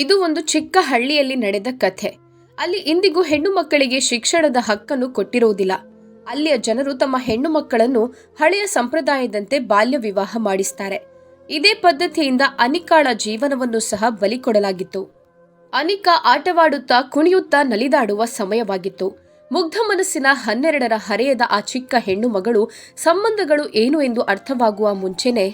ಇದು ಒಂದು ಚಿಕ್ಕ ಹಳ್ಳಿಯಲ್ಲಿ ನಡೆದ ಕಥೆ. ಅಲ್ಲಿ ಇಂದಿಗೂ ಹೆಣ್ಣು ಮಕ್ಕಳಿಗೆ ಶಿಕ್ಷಣದ ಹಕ್ಕನ್ನು ಕೊಟ್ಟಿರುವುದಿಲ್ಲ. ಅಲ್ಲಿಯ ಜನರು ತಮ್ಮ ಹೆಣ್ಣು ಮಕ್ಕಳನ್ನು ಹಳೆಯ ಸಂಪ್ರದಾಯದಂತೆ ಬಾಲ್ಯ ವಿವಾಹ ಮಾಡಿಸ್ತಾರೆ. ಇದೇ ಪದ್ಧತಿಯಿಂದ ಅನಿಕಾಳ ಜೀವನವನ್ನು ಸಹ ಬಲಿ ಕೊಡಲಾಗಿತ್ತು. ಅನಿಕಾ ಆಟವಾಡುತ್ತಾ ಕುಣಿಯುತ್ತಾ ನಲಿದಾಡುವ ಸಮಯವಾಗಿತ್ತು. ಮುಗ್ಧ ಮನಸ್ಸಿನ 12ರ ಹರೆಯದ ಆ ಚಿಕ್ಕ ಹೆಣ್ಣು ಮಗಳು ಸಂಬಂಧಗಳು ಏನು ಎಂದು ಅರ್ಥವಾಗುವ ಮುಂಚೆನೆ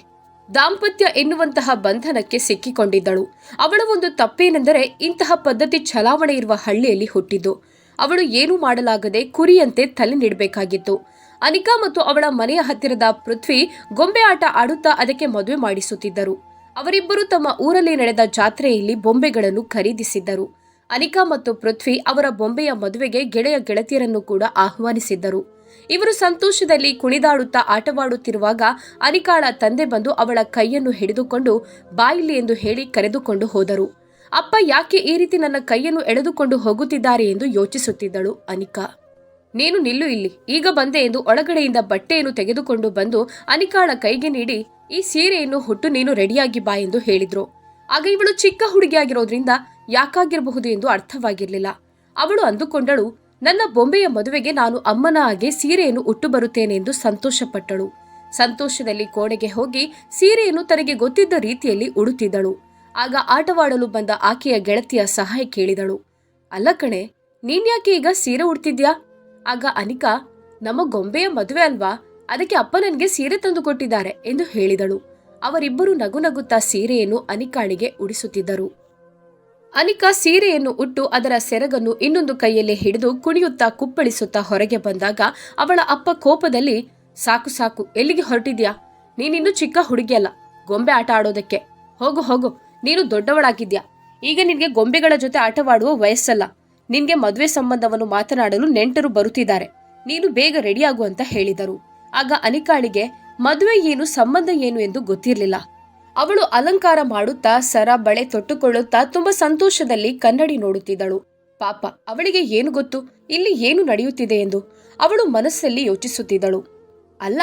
ದಾಂಪತ್ಯ ಎನ್ನುವಂತಹ ಬಂಧನಕ್ಕೆ ಸಿಕ್ಕಿಕೊಂಡಿದ್ದಳು. ಅವಳ ಒಂದು ತಪ್ಪೇನೆಂದರೆ ಇಂತಹ ಪದ್ಧತಿ ಚಲಾವಣೆ ಇರುವ ಹಳ್ಳಿಯಲ್ಲಿ ಹುಟ್ಟಿದ್ದು. ಅವಳು ಏನೂ ಮಾಡಲಾಗದೆ ಕುರಿಯಂತೆ ತಲೆ ನೀಡಬೇಕಾಗಿತ್ತು. ಅನಿಕಾ ಮತ್ತು ಅವಳ ಮನೆಯ ಹತ್ತಿರದ ಪೃಥ್ವಿ ಗೊಂಬೆ ಆಟ ಆಡುತ್ತಾ ಅದಕ್ಕೆ ಮದುವೆ ಮಾಡಿಸುತ್ತಿದ್ದರು. ಅವರಿಬ್ಬರು ತಮ್ಮ ಊರಲ್ಲಿ ನಡೆದ ಜಾತ್ರೆಯಲ್ಲಿ ಬೊಂಬೆಗಳನ್ನು ಖರೀದಿಸಿದ್ದರು. ಅನಿಕಾ ಮತ್ತು ಪೃಥ್ವಿ ಅವರ ಬೊಂಬೆಯ ಮದುವೆಗೆ ಗೆಳೆಯ ಗೆಳತಿಯರನ್ನು ಕೂಡ ಆಹ್ವಾನಿಸಿದ್ದರು. ಇವರು ಸಂತೋಷದಲ್ಲಿ ಕುಣಿದಾಡುತ್ತಾ ಆಟವಾಡುತ್ತಿರುವಾಗ ಅನಿಕಾಳ ತಂದೆ ಬಂದು ಅವಳ ಕೈಯನ್ನು ಹಿಡಿದುಕೊಂಡು ಬಾಯಿಲಿ ಎಂದು ಹೇಳಿ ಕರೆದುಕೊಂಡು ಹೋದರು. ಅಪ್ಪ ಯಾಕೆ ಈ ರೀತಿ ನನ್ನ ಕೈಯನ್ನು ಎಳೆದುಕೊಂಡು ಹೋಗುತ್ತಿದ್ದಾರೆ ಎಂದು ಯೋಚಿಸುತ್ತಿದ್ದಳು ಅನಿಕಾ. ನೀನು ನಿಲ್ಲು ಇಲ್ಲಿ, ಈಗ ಬಂದೆ ಎಂದು ಒಳಗಡೆಯಿಂದ ಬಟ್ಟೆಯನ್ನು ತೆಗೆದುಕೊಂಡು ಬಂದು ಅನಿಕಾಳ ಕೈಗೆ ನೀಡಿ ಈ ಸೀರೆಯನ್ನು ಹುಟ್ಟು ನೀನು ರೆಡಿಯಾಗಿ ಬಾ ಎಂದು ಹೇಳಿದ್ರು. ಆಗ ಇವಳು ಚಿಕ್ಕ ಹುಡುಗಿಯಾಗಿರೋದ್ರಿಂದ ಯಾಕಾಗಿರಬಹುದು ಎಂದು ಅರ್ಥವಾಗಿರಲಿಲ್ಲ. ಅವಳು ಅಂದುಕೊಂಡಳು, ನನ್ನ ಬೊಂಬೆಯ ಮದುವೆಗೆ ನಾನು ಅಮ್ಮನ ಹಾಗೆ ಸೀರೆಯನ್ನು ಉಟ್ಟು ಬರುತ್ತೇನೆ ಎಂದು ಸಂತೋಷಪಟ್ಟಳು. ಸಂತೋಷದಲ್ಲಿ ಕೋಣೆಗೆ ಹೋಗಿ ಸೀರೆಯನ್ನು ತನಗೆ ಗೊತ್ತಿದ್ದ ರೀತಿಯಲ್ಲಿ ಉಡುತ್ತಿದ್ದಳು. ಆಗ ಆಟವಾಡಲು ಬಂದ ಆಕೆಯ ಗೆಳತಿಯ ಸಹಾಯ ಕೇಳಿದಳು. ಅಲ್ಲ ಕಣೆ, ನೀನ್ಯಾಕೆ ಈಗ ಸೀರೆ ಉಡ್ತಿದ್ಯಾ? ಆಗ ಅನಿಕಾ, ನಮ್ಮ ಗೊಂಬೆಯ ಮದುವೆ ಅಲ್ವಾ, ಅದಕ್ಕೆ ಅಪ್ಪ ನನಗೆ ಸೀರೆ ತಂದು ಕೊಟ್ಟಿದ್ದಾರೆ ಎಂದು ಹೇಳಿದಳು. ಅವರಿಬ್ಬರು ನಗುನಗುತ್ತಾ ಸೀರೆಯನ್ನು ಅನಿಕಾಳಿಗೆ ಉಡಿಸುತ್ತಿದ್ದರು. ಅನಿಕಾ ಸೀರೆಯನ್ನು ಉಟ್ಟು ಅದರ ಸೆರಗನ್ನು ಇನ್ನೊಂದು ಕೈಯಲ್ಲಿ ಹಿಡಿದು ಕುಣಿಯುತ್ತಾ ಕುಪ್ಪಳಿಸುತ್ತಾ ಹೊರಗೆ ಬಂದಾಗ ಅವಳ ಅಪ್ಪ ಕೋಪದಲ್ಲಿ, ಸಾಕು ಸಾಕು, ಎಲ್ಲಿಗೆ ಹೊರಟಿದ್ಯಾ? ನೀನಿನ್ನು ಚಿಕ್ಕ ಹುಡುಗಿಯಲ್ಲ ಗೊಂಬೆ ಆಟ ಆಡೋದಕ್ಕೆ. ಹೋಗು ಹೋಗು, ನೀನು ದೊಡ್ಡವಳಾಗಿದ್ಯಾ. ಈಗ ನಿನ್ಗೆ ಗೊಂಬೆಗಳ ಜೊತೆ ಆಟವಾಡುವ ವಯಸ್ಸಲ್ಲ. ನಿನ್ಗೆ ಮದುವೆ ಸಂಬಂಧವನ್ನು ಮಾತನಾಡಲು ನೆಂಟರು ಬರುತ್ತಿದ್ದಾರೆ. ನೀನು ಬೇಗ ರೆಡಿಯಾಗು ಅಂತ ಹೇಳಿದರು. ಆಗ ಅನಿಕಾಳಿಗೆ ಮದುವೆ ಏನು ಸಂಬಂಧ ಏನು ಎಂದು ಗೊತ್ತಿರಲಿಲ್ಲ. ಅವಳು ಅಲಂಕಾರ ಮಾಡುತ್ತಾ ಸರ ಬಳೆ ತೊಟ್ಟುಕೊಳ್ಳುತ್ತಾ ತುಂಬಾ ಸಂತೋಷದಲ್ಲಿ ಕನ್ನಡಿ ನೋಡುತ್ತಿದ್ದಳು. ಪಾಪ, ಅವಳಿಗೆ ಏನು ಗೊತ್ತು ಇಲ್ಲಿ ಏನು ನಡೆಯುತ್ತಿದೆ ಎಂದು ಅವಳು ಮನಸ್ಸಲ್ಲಿ ಯೋಚಿಸುತ್ತಿದ್ದಳು. ಅಲ್ಲ,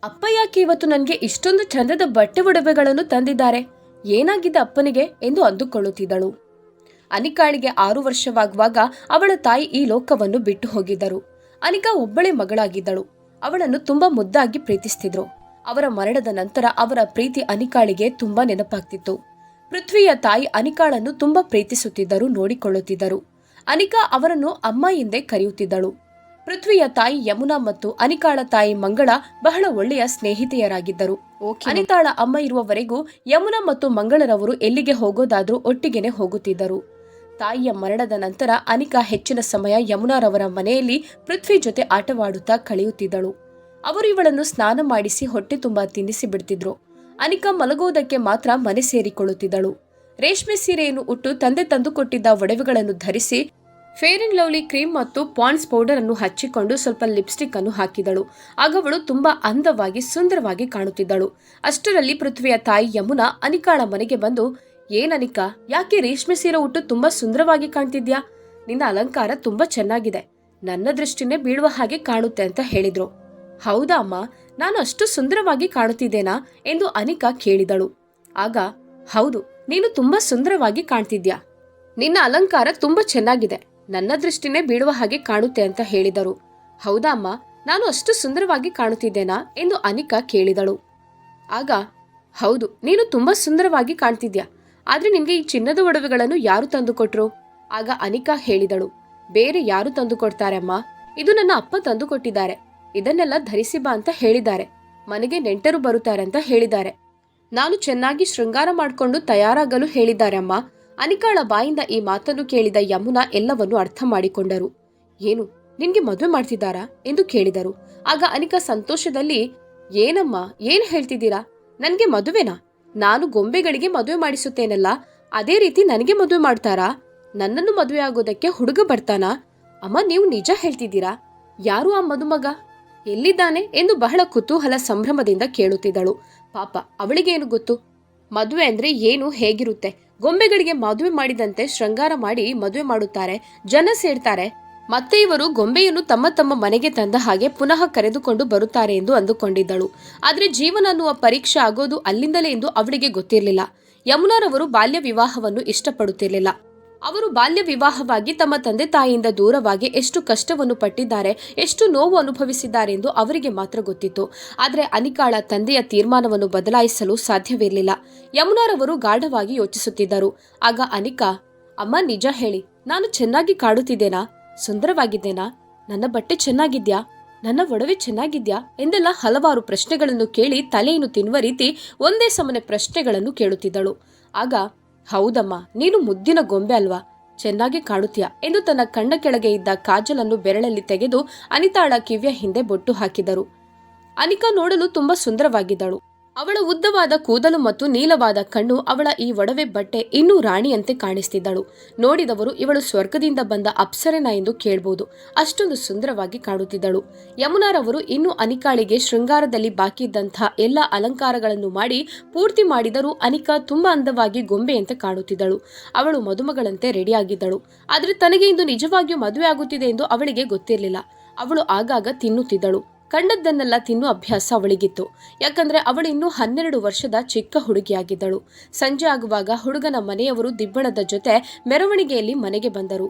ಅಪ್ಪ ಯಾಕೆ ಇವತ್ತು ನನಗೆ ಇಷ್ಟೊಂದು ಚಂದದ ಬಟ್ಟೆ ಒಡವೆಗಳನ್ನು ತಂದಿದ್ದಾರೆ? ಏನಾಗಿದೆ ಅಪ್ಪನಿಗೆ ಎಂದು ಅಂದುಕೊಳ್ಳುತ್ತಿದ್ದಳು. ಅನಿಕಾಳಿಗೆ 6 ವರ್ಷವಾಗುವಾಗ ಅವಳ ತಾಯಿ ಈ ಲೋಕವನ್ನು ಬಿಟ್ಟು ಹೋಗಿದ್ದರು. ಅನಿಕಾ ಒಬ್ಬಳೇ ಮಗಳಾಗಿದ್ದಳು. ಅವಳನ್ನು ತುಂಬಾ ಮುದ್ದಾಗಿ ಪ್ರೀತಿಸ್ತಿದ್ರು. ಅವರ ಮರಣದ ನಂತರ ಅವರ ಪ್ರೀತಿ ಅನಿಕಾಳಿಗೆ ತುಂಬಾ ನೆನಪಾಗ್ತಿತ್ತು. ಪೃಥ್ವಿಯ ತಾಯಿ ಅನಿಕಾಳನ್ನು ತುಂಬಾ ಪ್ರೀತಿಸುತ್ತಿದ್ದರು, ನೋಡಿಕೊಳ್ಳುತ್ತಿದ್ದರು. ಅನಿಕಾ ಅವರನ್ನು ಅಮ್ಮ ಎಂದೇ ಕರೆಯುತ್ತಿದ್ದಳು. ಪೃಥ್ವಿಯ ತಾಯಿ ಯಮುನಾ ಮತ್ತು ಅನಿಕಾಳ ತಾಯಿ ಮಂಗಳ ಬಹಳ ಒಳ್ಳೆಯ ಸ್ನೇಹಿತೆಯರಾಗಿದ್ದರು. ಅನಿತಾಳ ಅಮ್ಮ ಇರುವವರೆಗೂ ಯಮುನಾ ಮತ್ತು ಮಂಗಳರವರು ಎಲ್ಲಿಗೆ ಹೋಗೋದಾದ್ರೂ ಒಟ್ಟಿಗೆನೆ ಹೋಗುತ್ತಿದ್ದರು. ತಾಯಿಯ ಮರಣದ ನಂತರ ಅನಿಕಾ ಹೆಚ್ಚಿನ ಸಮಯ ಯಮುನಾರವರ ಮನೆಯಲ್ಲಿ ಪೃಥ್ವಿ ಜೊತೆ ಆಟವಾಡುತ್ತಾ ಕಳೆಯುತ್ತಿದ್ದಳು. ಅವರು ಇವಳನ್ನು ಸ್ನಾನ ಮಾಡಿಸಿ ಹೊಟ್ಟೆ ತುಂಬಾ ತಿನ್ನಿಸಿ ಬಿಡ್ತಿದ್ರು. ಅನಿಕಾ ಮಲಗೋದಕ್ಕೆ ಮಾತ್ರ ಮನೆ ಸೇರಿಕೊಳ್ಳುತ್ತಿದ್ದಳು. ರೇಷ್ಮೆ ಸೀರೆಯನ್ನು ಉಟ್ಟು ತಂದೆ ತಂದುಕೊಟ್ಟಿದ್ದ ಒಡವೆಗಳನ್ನು ಧರಿಸಿ ಫೇರ್ ಅಂಡ್ ಲವ್ಲಿ ಕ್ರೀಮ್ ಮತ್ತು ಪಾಂಡ್ಸ್ ಪೌಡರ್ ಅನ್ನು ಹಚ್ಚಿಕೊಂಡು ಸ್ವಲ್ಪ ಲಿಪ್ಸ್ಟಿಕ್ ಅನ್ನು ಹಾಕಿದಳು. ಆಗ ಅವಳು ತುಂಬಾ ಅಂದವಾಗಿ ಸುಂದರವಾಗಿ ಕಾಣುತ್ತಿದ್ದಳು. ಅಷ್ಟರಲ್ಲಿ ಪೃಥ್ವಿಯ ತಾಯಿ ಯಮುನಾ ಅನಿಕಾಳ ಮನೆಗೆ ಬಂದು, ಏನನಿಕಾ, ಯಾಕೆ ರೇಷ್ಮೆ ಸೀರೆ ಉಟ್ಟು ತುಂಬಾ ಸುಂದರವಾಗಿ ಕಾಣ್ತಿದ್ಯಾ? ನಿನ್ನ ಅಲಂಕಾರ ತುಂಬಾ ಚೆನ್ನಾಗಿದೆ, ನನ್ನ ದೃಷ್ಟಿನೇ ಬೀಳುವ ಹಾಗೆ ಕಾಣುತ್ತೆ ಅಂತ ಹೇಳಿದ್ರು. ಹೌದಾ ಅಮ್ಮ, ನಾನು ಅಷ್ಟು ಸುಂದರವಾಗಿ ಕಾಣುತ್ತಿದ್ದೇನಾ ಎಂದು ಅನಿಕಾ ಕೇಳಿದಳು. ಆಗ, ಹೌದು, ನೀನು ತುಂಬಾ ಸುಂದರವಾಗಿ ಕಾಣ್ತಿದ್ಯಾ, ನಿನ್ನ ಅಲಂಕಾರ ತುಂಬಾ ಚೆನ್ನಾಗಿದೆ, ನನ್ನ ದೃಷ್ಟಿನೇ ಬೀಳುವ ಹಾಗೆ ಕಾಣುತ್ತೆ ಅಂತ ಹೇಳಿದರು. ಹೌದಾ ಅಮ್ಮ, ನಾನು ಅಷ್ಟು ಸುಂದರವಾಗಿ ಕಾಣುತ್ತಿದ್ದೇನಾ ಎಂದು ಅನಿಕಾ ಕೇಳಿದಳು. ಆಗ, ಹೌದು, ನೀನು ತುಂಬಾ ಸುಂದರವಾಗಿ ಕಾಣ್ತಿದ್ಯಾ, ಆದ್ರೆ ನಿನ್ಗೆ ಈ ಚಿನ್ನದ ಒಡವೆಗಳನ್ನು ಯಾರು ತಂದುಕೊಟ್ರು? ಆಗ ಅನಿಕಾ ಹೇಳಿದಳು, ಬೇರೆ ಯಾರು ತಂದುಕೊಡ್ತಾರೆ ಅಮ್ಮ, ಇದು ನನ್ನ ಅಪ್ಪ ತಂದುಕೊಟ್ಟಿದ್ದಾರೆ. ಇದನ್ನೆಲ್ಲ ಧರಿಸಿ ಬಾ ಅಂತ ಹೇಳಿದ್ದಾರೆ. ಮನೆಗೆ ನೆಂಟರು ಬರುತ್ತಾರೆ ಅಂತ ಹೇಳಿದ್ದಾರೆ. ನಾನು ಚೆನ್ನಾಗಿ ಶೃಂಗಾರ ಮಾಡಿಕೊಂಡು ತಯಾರಾಗಲು ಹೇಳಿದ್ದಾರೆ ಅಮ್ಮ. ಅನಿಕಾಳ ಬಾಯಿಂದ ಈ ಮಾತನ್ನು ಕೇಳಿದ ಯಮುನಾ ಎಲ್ಲವನ್ನು ಅರ್ಥ ಮಾಡಿಕೊಂಡರು. ಏನು, ನಿನ್ಗೆ ಮದುವೆ ಮಾಡ್ತಿದ್ದಾರಾ ಎಂದು ಕೇಳಿದರು. ಆಗ ಅನಿಕಾ ಸಂತೋಷದಲ್ಲಿ, ಏನಮ್ಮ, ಏನ್ ಹೇಳ್ತಿದ್ದೀರಾ? ನನ್ಗೆ ಮದುವೆನಾ? ನಾನು ಗೊಂಬೆಗಳಿಗೆ ಮದುವೆ ಮಾಡಿಸುತ್ತೇನಲ್ಲ, ಅದೇ ರೀತಿ ನನಗೆ ಮದುವೆ ಮಾಡ್ತಾರಾ? ನನ್ನನ್ನು ಮದುವೆ ಆಗೋದಕ್ಕೆ ಹುಡುಗ ಬರ್ತಾನಾ? ಅಮ್ಮ, ನೀವು ನಿಜ ಹೇಳ್ತಿದ್ದೀರಾ? ಯಾರು ಆ ಮದುಮಗ? ಎಲ್ಲಿದ್ದಾನೆ ಎಂದು ಬಹಳ ಕುತೂಹಲ ಸಂಭ್ರಮದಿಂದ ಕೇಳುತ್ತಿದ್ದಳು. ಪಾಪ, ಅವಳಿಗೇನು ಗೊತ್ತು ಮದುವೆ ಅಂದ್ರೆ ಏನು, ಹೇಗಿರುತ್ತೆ? ಗೊಂಬೆಗಳಿಗೆ ಮದುವೆ ಮಾಡಿದಂತೆ ಶೃಂಗಾರ ಮಾಡಿ ಮದುವೆ ಮಾಡುತ್ತಾರೆ, ಜನ ಸೇರ್ತಾರೆ, ಮತ್ತೆ ಇವರು ಗೊಂಬೆಯನ್ನು ತಮ್ಮ ತಮ್ಮ ಮನೆಗೆ ತಂದ ಹಾಗೆ ಪುನಃ ಕರೆದುಕೊಂಡು ಬರುತ್ತಾರೆ ಎಂದು ಅಂದುಕೊಂಡಿದ್ದಳು. ಆದ್ರೆ ಜೀವನ ಅನ್ನುವ ಪರೀಕ್ಷೆ ಆಗೋದು ಅಲ್ಲಿಂದಲೇ ಎಂದು ಅವಳಿಗೆ ಗೊತ್ತಿರಲಿಲ್ಲ. ಯಮುನಾರವರು ಬಾಲ್ಯ ವಿವಾಹವನ್ನು ಇಷ್ಟಪಡುತ್ತಿರಲಿಲ್ಲ. ಅವರು ಬಾಲ್ಯ ವಿವಾಹವಾಗಿ ತಮ್ಮ ತಂದೆ ತಾಯಿಯಿಂದ ದೂರವಾಗಿ ಎಷ್ಟು ಕಷ್ಟವನ್ನು ಪಟ್ಟಿದ್ದಾರೆ, ಎಷ್ಟು ನೋವು ಅನುಭವಿಸಿದ್ದಾರೆ ಎಂದು ಅವರಿಗೆ ಮಾತ್ರ ಗೊತ್ತಿತ್ತು. ಆದರೆ ಅನಿಕಾಳ ತಂದೆಯ ತೀರ್ಮಾನವನ್ನು ಬದಲಾಯಿಸಲು ಸಾಧ್ಯವಿರಲಿಲ್ಲ. ಯಮುನಾರವರು ಗಾಢವಾಗಿ ಯೋಚಿಸುತ್ತಿದ್ದರು. ಆಗ ಅನಿಕಾ, ಅಮ್ಮ ನಿಜ ಹೇಳಿ, ನಾನು ಚೆನ್ನಾಗಿ ಕಾಡುತ್ತಿದ್ದೇನಾ, ಸುಂದರವಾಗಿದ್ದೇನಾ, ನನ್ನ ಬಟ್ಟೆ ಚೆನ್ನಾಗಿದ್ಯಾ, ನನ್ನ ಒಡವೆ ಚೆನ್ನಾಗಿದ್ಯಾ ಎಂದೆಲ್ಲ ಹಲವಾರು ಪ್ರಶ್ನೆಗಳನ್ನು ಕೇಳಿ ತಲೆಯನ್ನು ತಿನ್ನುವ ರೀತಿ ಒಂದೇ ಸಮನೆ ಪ್ರಶ್ನೆಗಳನ್ನು ಕೇಳುತ್ತಿದ್ದಳು. ಆಗ, ಹೌದಮ್ಮ, ನೀನು ಮುದ್ದಿನ ಗೊಂಬೆ ಅಲ್ವಾ, ಚೆನ್ನಾಗಿ ಕಾಣುತ್ತೀಯಾ ಎಂದು ತನ್ನ ಕಣ್ಣ ಕೆಳಗೆ ಇದ್ದ ಕಾಜಲನ್ನು ಬೆರಳಲ್ಲಿ ತೆಗೆದು ಅನಿತಾಳ ಕಿವಿಯ ಹಿಂದೆ ಬೊಟ್ಟು ಹಾಕಿದರು. ಅನಿಕಾ ನೋಡಲು ತುಂಬಾ ಸುಂದರವಾಗಿದ್ದಳು. ಅವಳ ಉದ್ದವಾದ ಕೂದಲು ಮತ್ತು ನೀಲವಾದ ಕಣ್ಣು, ಅವಳ ಈ ಒಡವೆ ಬಟ್ಟೆ ಇನ್ನೂ ರಾಣಿಯಂತೆ ಕಾಣಿಸ್ತಿದ್ದಳು. ನೋಡಿದವರು ಇವಳು ಸ್ವರ್ಗದಿಂದ ಬಂದ ಅಪ್ಸರೆನ ಎಂದು ಕೇಳಬಹುದು, ಅಷ್ಟೊಂದು ಸುಂದರವಾಗಿ ಕಾಣುತ್ತಿದ್ದಳು. ಯಮುನಾರವರು ಇನ್ನೂ ಅನಿಕಾಳಿಗೆ ಶೃಂಗಾರದಲ್ಲಿ ಬಾಕಿ ಇದ್ದಂತಹ ಎಲ್ಲ ಅಲಂಕಾರಗಳನ್ನು ಮಾಡಿ ಪೂರ್ತಿ ಮಾಡಿದರೂ ಅನಿಕಾ ತುಂಬಾ ಅಂದವಾಗಿ ಗೊಂಬೆಯಂತೆ ಕಾಣುತ್ತಿದ್ದಳು. ಅವಳು ಮದುಮಗಳಂತೆ ರೆಡಿಯಾಗಿದ್ದಳು. ಆದರೆ ತನಗೆ ಇಂದು ನಿಜವಾಗಿಯೂ ಮದುವೆ ಆಗುತ್ತಿದೆ ಎಂದು ಅವಳಿಗೆ ಗೊತ್ತಿರಲಿಲ್ಲ. ಅವಳು ಆಗಾಗ ತಿನ್ನುತ್ತಿದ್ದಳು. ಕಂಡದ್ದನ್ನೆಲ್ಲ ತಿನ್ನುವ ಅಭ್ಯಾಸ ಅವಳಿಗಿತ್ತು. ಯಾಕಂದ್ರೆ ಅವಳು ಇನ್ನೂ 12 ವರ್ಷದ ಚಿಕ್ಕ ಹುಡುಗಿಯಾಗಿದ್ದಳು. ಸಂಜೆ ಆಗುವಾಗ ಹುಡುಗನ ಮನೆಯವರು ದಿಬ್ಬಣದ ಜೊತೆ ಮೆರವಣಿಗೆಯಲ್ಲಿ ಮನೆಗೆ ಬಂದರು.